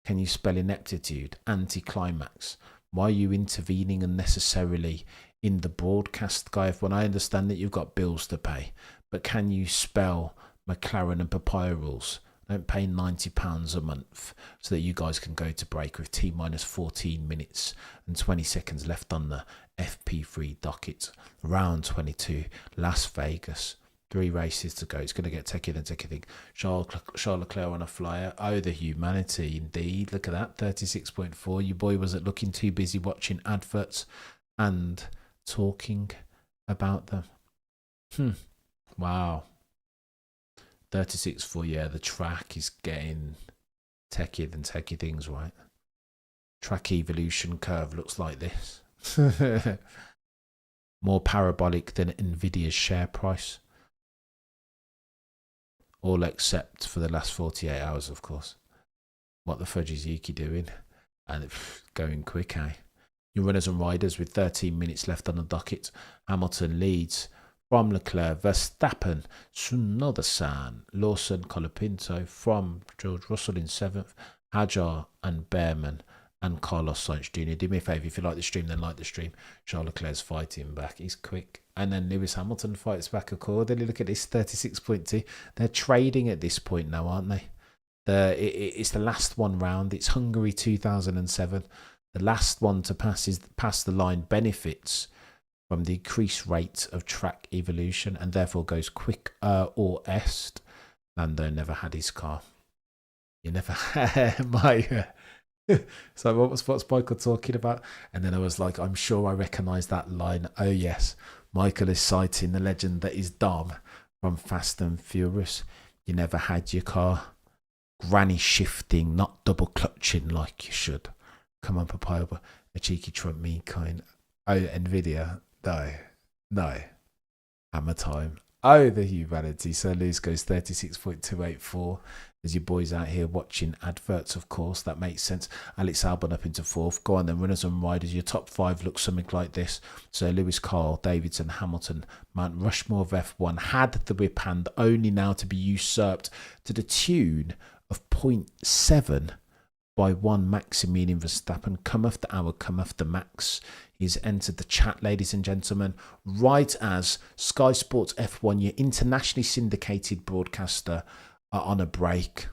Can you spell ineptitude? Anticlimax? Why are you intervening unnecessarily in the broadcast, Guy? When I understand that you've got bills to pay, but can you spell McLaren and Papaya rules? Don't pay £90 a month so that you guys can go to break with T-minus 14 minutes and 20 seconds left on the FP3 docket. Round 22, Las Vegas, 3 races to go. It's going to get techier than techie. Charles Leclerc on a flyer. Oh, the humanity, indeed. Look at that, 36.4. Your boy wasn't looking too busy watching adverts and talking about them. Wow. 36.4, yeah, the track is getting techier than techie things, right? Track evolution curve looks like this. More parabolic than Nvidia's share price. All except for the last 48 hours, of course. What the fudge is Yuki doing? And going quick, eh? Your runners and riders with 13 minutes left on the docket. Hamilton leads from Leclerc, Verstappen, Tsunoda-san, Lawson, Colapinto, from George Russell in 7th, Hajar and Behrman, and Carlos Sainz Jr. Do me a favour, if you like the stream, then like the stream. Charles Leclerc's fighting back. He's quick. And then Lewis Hamilton fights back accordingly. Look at this, 36.2. They're trading at this point now, aren't they? It's the last one round. It's Hungary 2007. The last one to pass the line benefits from the increased rate of track evolution and therefore goes quick or est. Lando never had his car. You never had my... So what's Michael talking about? And then I was like, I'm sure I recognise that line. Oh yes, Michael is citing the legend that is Dom from Fast and Furious. You never had your car. Granny shifting, not double clutching like you should. Come on, Papaya, a cheeky Trump me kind. Oh, Nvidia, no. Hammer time. Oh, the humanity. So Lewis goes 36.284. There's your boys out here watching adverts, of course. That makes sense. Alex Albon up into 4th. Go on then, runners and riders. Your top 5 looks something like this. So Lewis, Carl, Davidson, Hamilton, Mount Rushmore of F1 had the whip hand, only now to be usurped to the tune of 0.7 by one Maximilian Verstappen. Come after hour, come after Max. He's entered the chat, ladies and gentlemen, right as Sky Sports F1, your internationally syndicated broadcaster, are on a break.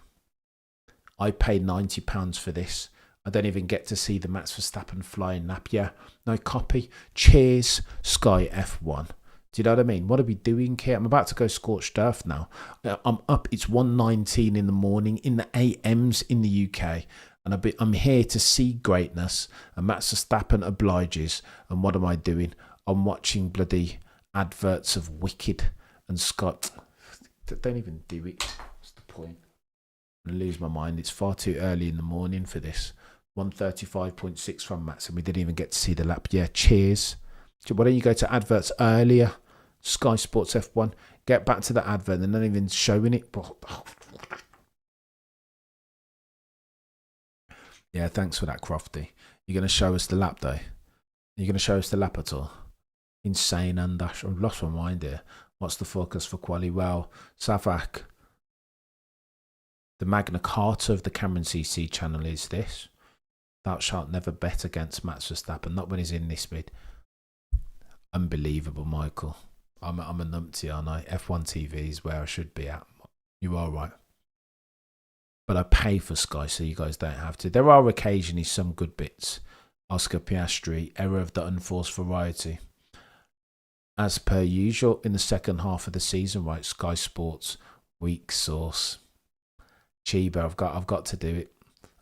I paid £90 for this. I don't even get to see the Max Verstappen flying lap. Yeah, no copy. Cheers, Sky F1. Do you know what I mean? What are we doing here? I'm about to go scorched earth now. I'm up. It's 1:19 in the morning in the AMs in the UK. And I'm here to see greatness. And Max Verstappen obliges. And what am I doing? I'm watching bloody adverts of Wicked and Scott. Don't even do it. What's the point? I'm going to lose my mind. It's far too early in the morning for this. 135.6 from Max. And we didn't even get to see the lap. Yeah, cheers. Why don't you go to adverts earlier? Sky Sports F1. Get back to the advert. They're not even showing it. Yeah, thanks for that, Crofty. You're going to show us the lap, though? You're going to show us the lap at all? Insane, and I've lost my mind here. What's the focus for quali? Well, Savak, the Magna Carta of the Cameron CC channel is this. Thou shalt never bet against Max Verstappen, not when he's in this mid. Unbelievable, Michael. I'm a numpty, aren't I? F1 TV is where I should be at. You are right. But I pay for Sky, so you guys don't have to. There are occasionally some good bits. Oscar Piastri, error of the unforced variety. As per usual, in the second half of the season, right? Sky Sports, weak source. Chiba, I've got to do it.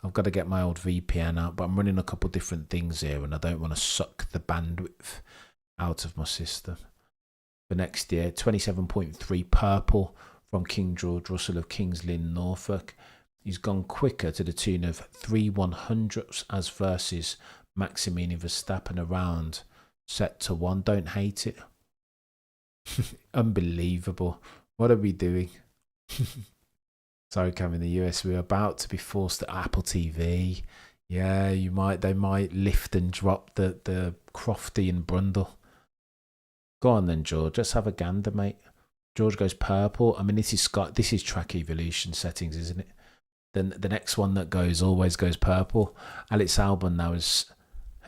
I've got to get my old VPN out, but I'm running a couple different things here, and I don't want to suck the bandwidth out of my system. For next year, 27.3 purple from King George Russell of Kings Lynn, Norfolk. He's gone quicker to the tune of 3/100ths as versus Maximilian Verstappen around set to 1. Don't hate it. Unbelievable. What are we doing? Sorry, Cam, in the US, we're about to be forced to Apple TV. Yeah, they might lift and drop the Crofty and Brundle. Go on then, George. Let's have a gander, mate. George goes purple. I mean, this is track evolution settings, isn't it? Then the next one that always goes purple. Alex Albon now has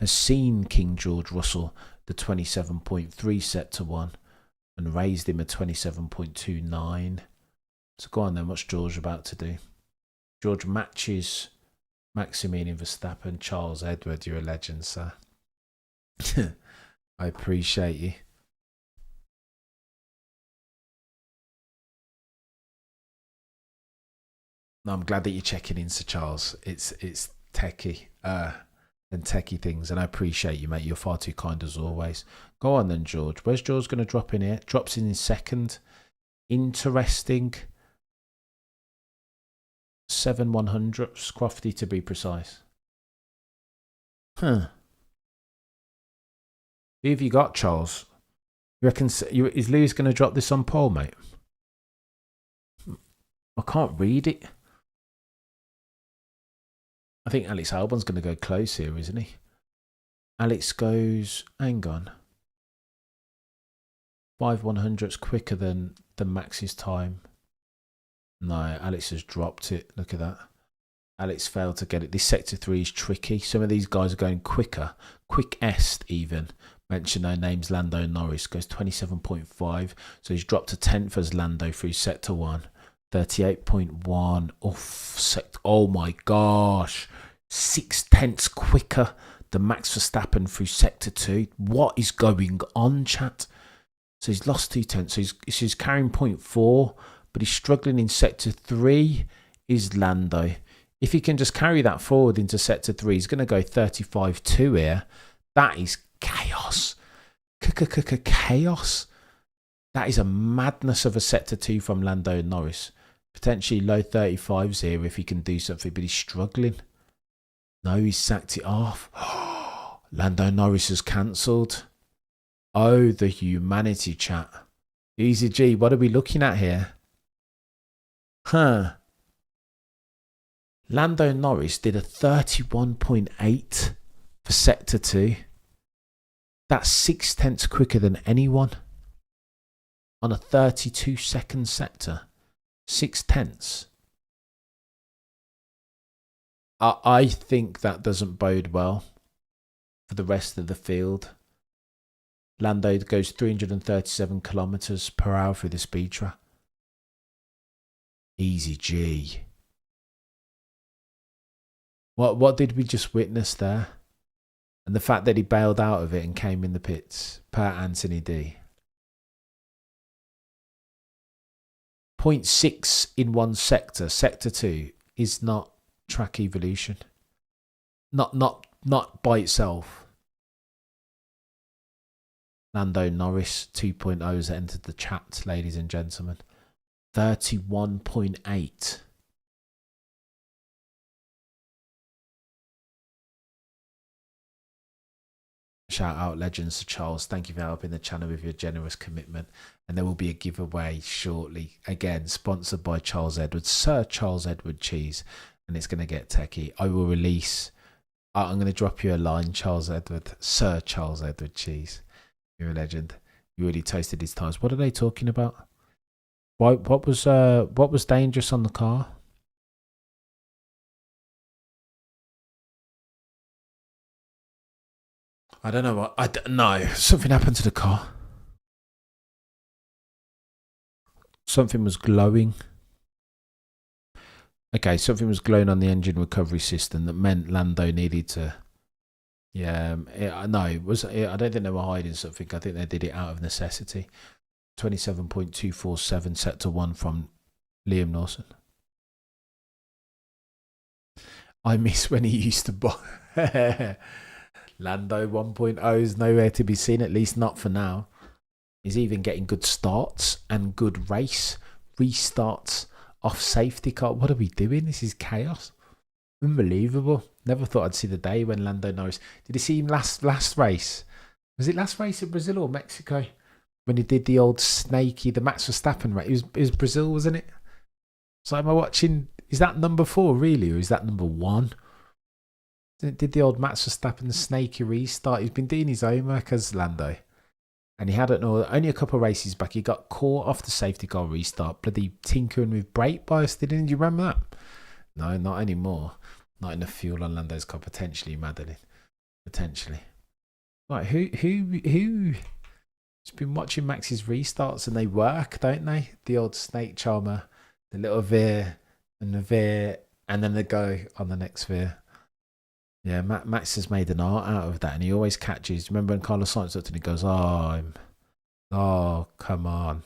seen King George Russell the 27.3 set to 1 and raised him a 27.29. So go on then. What's George about to do? George matches Maximilian Verstappen. Charles Edward, you're a legend, sir. I appreciate you. No, I'm glad that you're checking in, Sir Charles. It's techie and techie things, and I appreciate you, mate. You're far too kind as always. Go on then, George. Where's George going to drop in here? Drops in second. Interesting. 7/100ths, Crofty to be precise. Huh. Who have you got, Charles? You reckon is Lewis going to drop this on pole, mate? I can't read it. I think Alex Albon's going to go close here, isn't he? Alex goes, hang on. 5/100ths quicker than Max's time. No, Alex has dropped it. Look at that. Alex failed to get it. This sector 3 is tricky. Some of these guys are going quicker. Quickest even. Mention no names. Lando Norris goes 27.5. So he's dropped to 10th as Lando through sector 1. 38.1. Oh my gosh. 0.6 quicker than Max Verstappen through sector 2. What is going on, chat? So he's lost 0.2. So he's carrying 0.4, but he's struggling in sector 3 is Lando. If he can just carry that forward into sector 3, he's going to go 35.2 here. That is chaos. Chaos. That is a madness of a sector 2 from Lando Norris. Potentially low 35s here if he can do something, but he's struggling. No, he's sacked it off. Lando Norris has cancelled. Oh, the humanity, chat. Easy G, what are we looking at here? Lando Norris did a 31.8 for sector 2. That's 0.6 quicker than anyone on a 32-second sector. 0.6. I think that doesn't bode well for the rest of the field. Lando goes 337 kilometers per hour through the speed trap. Easy G. What did we just witness there? And the fact that he bailed out of it and came in the pits, per Anthony D. 0.6 in one sector, sector 2, is not track evolution. Not by itself. Lando Norris 2.0 has entered the chat, ladies and gentlemen. 31.8. Shout out Legends to Charles. Thank you for helping the channel with your generous commitment. And there will be a giveaway shortly. Again, sponsored by Charles Edward, Sir Charles Edward Cheese. And it's going to get techie. I will release. I'm going to drop you a line, Charles Edward, Sir Charles Edward Cheese. You're a legend. You really toasted his times. What are they talking about? What was dangerous on the car? I don't know what. I don't know. Something happened to the car. Something was glowing. Okay, something was glowing on the engine recovery system that meant Lando needed to. Yeah, no, it was. I don't think they were hiding something. I think they did it out of necessity. 27.247 set to 1 from Liam Lawson. I miss when he used to buy. Lando 1.0 is nowhere to be seen, at least not for now. He's even getting good starts and good race restarts off safety car. What are we doing? This is chaos. Unbelievable. Never thought I'd see the day when Lando Norris. Did you see him last race? Was it last race at Brazil or Mexico? When he did the old snaky, the Max Verstappen race. It was Brazil, wasn't it? So am I watching? Is that number 4 really, or is that number 1? Did the old Max Verstappen the snaky restart? He's been doing his homework as Lando. And he had only a couple of races back. He got caught off the safety car restart. Bloody tinkering with brake bias, didn't you remember that? No, not anymore. Not enough fuel on Lando's car. Potentially, Madeline. Potentially. Right, who's been watching Max's restarts and they work, don't they? The old snake charmer, the little veer and the veer, and then they go on the next veer. Yeah, Max has made an art out of that, and he always catches. Remember when Carlos Sainz looked and he goes, "Oh, come on."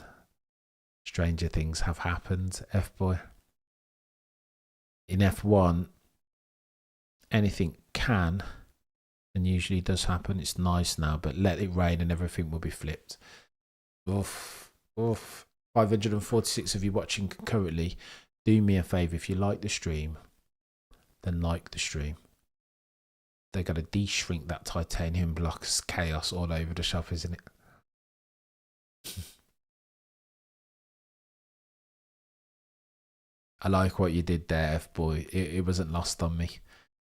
Stranger things have happened, F-boy. in F1, anything can and usually does happen. It's nice now, but let it rain and everything will be flipped. Oof. 546 of you watching currently. Do me a favour, if you like the stream, then like the stream. They're going to de-shrink that titanium blocks. Chaos all over the shop, isn't it? I like what you did there, F-Boy. It wasn't lost on me.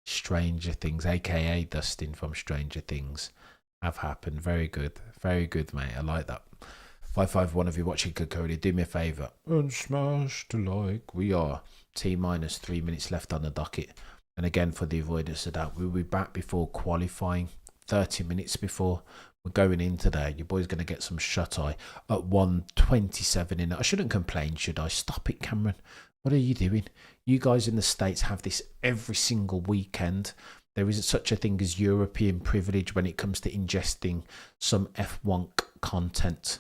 Stranger Things, aka Dustin from Stranger Things, have happened. Very good, mate. I like that. 551 of you watching Kokori, do me a favour and smash the like. We are T-minus 3 minutes left on the docket. And again, for the avoidance of doubt, we'll be back before qualifying, 30 minutes before. We're going in today. Your boy's going to get some shut-eye at 1:27 in it. I shouldn't complain, should I? Stop it, Cameron. What are you doing? You guys in the States have this every single weekend. There is such a thing as European privilege when it comes to ingesting some F1 content.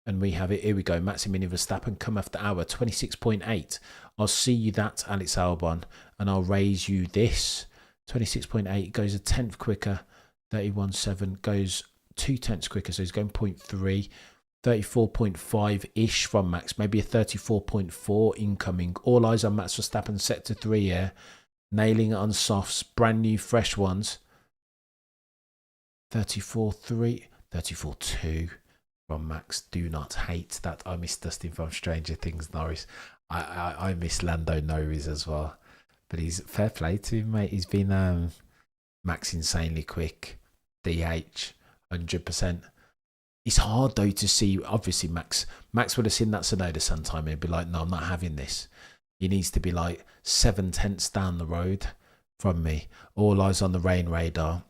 And we have it. Here we go. Maximilian Verstappen come after hour 26.8. I'll see you that, Alex Albon, and I'll raise you this. 26.8 goes a tenth quicker. 31.7 goes 2 tenths quicker. So he's going 0.3. 34.5-ish from Max. Maybe a 34.4 incoming. All eyes on Max Verstappen, set to 3 here. Nailing it on softs. Brand new, fresh ones. 34.3. 34.2. From Max. Do not hate that. I miss Dustin from Stranger Things, Norris. I miss Lando Norris as well. But he's fair play to him, mate. He's been Max insanely quick. DH 100%. It's hard though to see. Obviously, Max would have seen that Tsunoda sometime and be like, "No, I'm not having this." He needs to be like 7 tenths down the road from me. All eyes on the rain radar.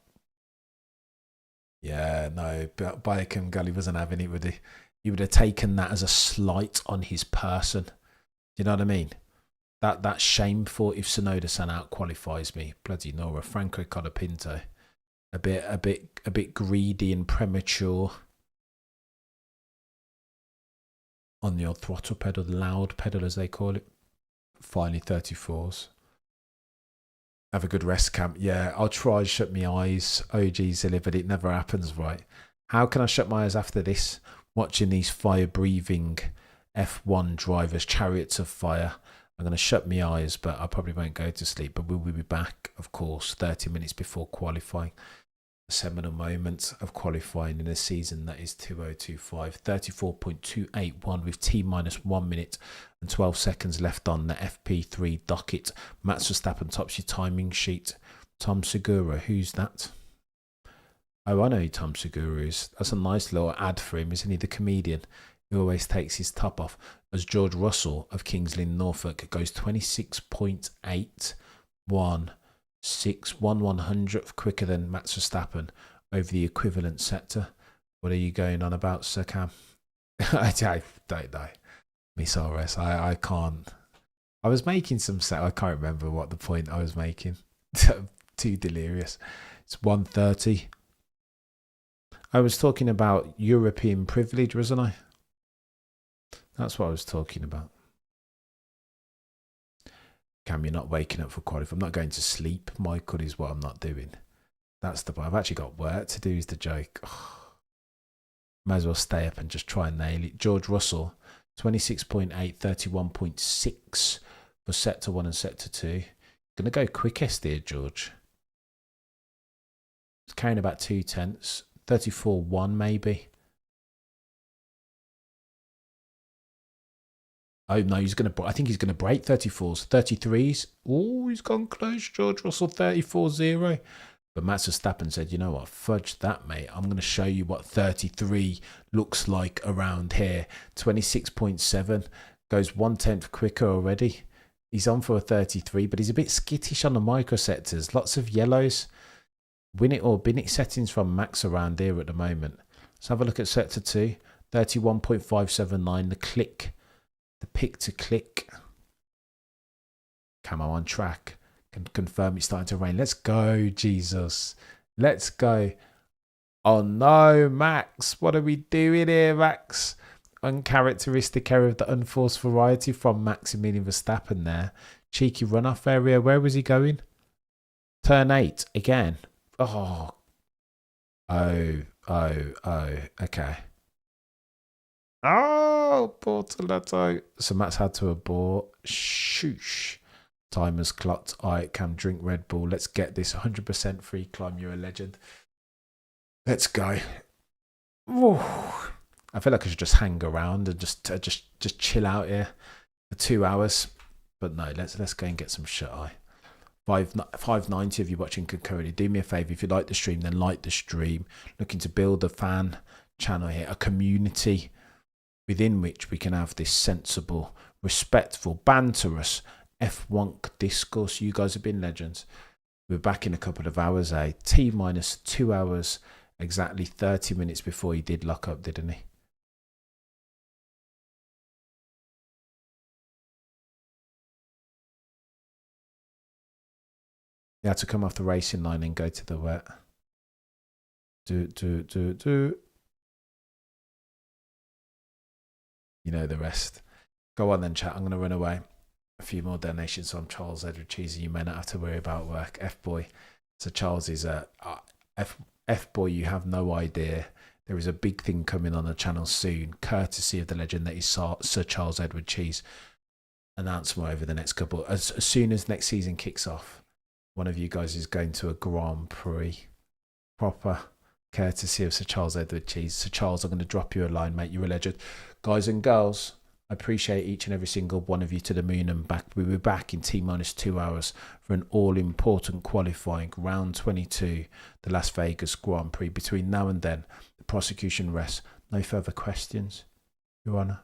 Yeah, no, but Bayek Gully wasn't having it, would he? He would have taken that as a slight on his person. Do you know what I mean? That's shameful if Tsunoda-san out qualifies me. Bloody Nora. Franco Colapinto. A bit greedy and premature. On the old throttle pedal, the loud pedal as they call it. Finally 34s. Have a good rest camp. Yeah, I'll try and shut my eyes. OG silly, but it never happens, right? How can I shut my eyes after this? Watching these fire-breathing F1 drivers, chariots of fire. I'm going to shut my eyes, but I probably won't go to sleep. But we will be back, of course, 30 minutes before qualifying. A seminal moment of qualifying in a season that is 2025. 34.281 with T-minus 1 minute and 12 seconds left on the FP3 docket. Max Verstappen tops your timing sheet. Tom Segura, who's that? Oh, I know who Tom Segura is. That's a nice little ad for him, isn't he? The comedian who always takes his top off. As George Russell of Kings Lynn, Norfolk, goes 26.816, 1/100th quicker than Max Verstappen over the equivalent sector. What are you going on about, Sir Cam? I don't know. Miss RS, I can't. I was making I can't remember what the point I was making. Too delirious. It's 1:30. I was talking about European privilege, wasn't I? That's what I was talking about. Cam, you're not waking up for qualifying. I'm not going to sleep, Michael, is what I'm not doing. That's the point. I've actually got work to do, is the joke. Oh, might as well stay up and just try and nail it. George Russell, 26.8, 31.6 for sector 1 and sector 2. Going to go quickest here, George. It's carrying about 2 tenths. 34.1 maybe. Oh no, I think he's going to break 34s, 33s. Oh, he's gone close, George Russell, 34.0. But Max Verstappen said, you know what, fudge that, mate. I'm going to show you what 33 looks like around here. 26.7, goes 1 tenth quicker already. He's on for a 33, but he's a bit skittish on the microsectors. Lots of yellows. Win it or bin it settings from Max around here at the moment. Let's have a look at sector 2. 31.579, the click. The pick to click. Camo on track. Can confirm it's starting to rain. Let's go, Jesus. Let's go. Oh no, Max. What are we doing here, Max? Uncharacteristic error of the unforced variety from Maximilian Verstappen there. Cheeky runoff area. Where was he going? Turn 8 again. Oh. Okay. Oh, Portoletto. So Matt's had to abort. Shoosh. Timer's clocked. I can drink Red Bull. Let's get this 100% free climb. You're a legend. Let's go. Woo. I feel like I should just hang around and just chill out here for 2 hours. But no, let's go and get some shut eye. 590 of you watching concurrently. Do me a favour, if you like the stream, then like the stream. Looking to build a fan channel here, a community within which we can have this sensible, respectful, banterous F1 discourse. You guys have been legends. We're back in a couple of hours, T minus 2 hours, exactly 30 minutes before he did lock up, didn't he? He had to come off the racing line and go to the wet. Do. You know the rest. Go on then, chat. I'm going to run away. A few more donations from Charles Edward Cheesy. You may not have to worry about work. F-boy. So Charles is a F-boy. You have no idea. There is a big thing coming on the channel soon, courtesy of the legend that is Sir Charles Edward Cheese. Announcement over the next couple. As soon as next season kicks off, one of you guys is going to a Grand Prix. Proper courtesy of Sir Charles Edward Cheese. Sir Charles, I'm going to drop you a line, mate. You're a legend. Guys and girls, I appreciate each and every single one of you to the moon and back. We'll be back in T minus 2 hours for an all-important qualifying round 22, the Las Vegas Grand Prix. Between now and then, the prosecution rests. No further questions, Your Honour.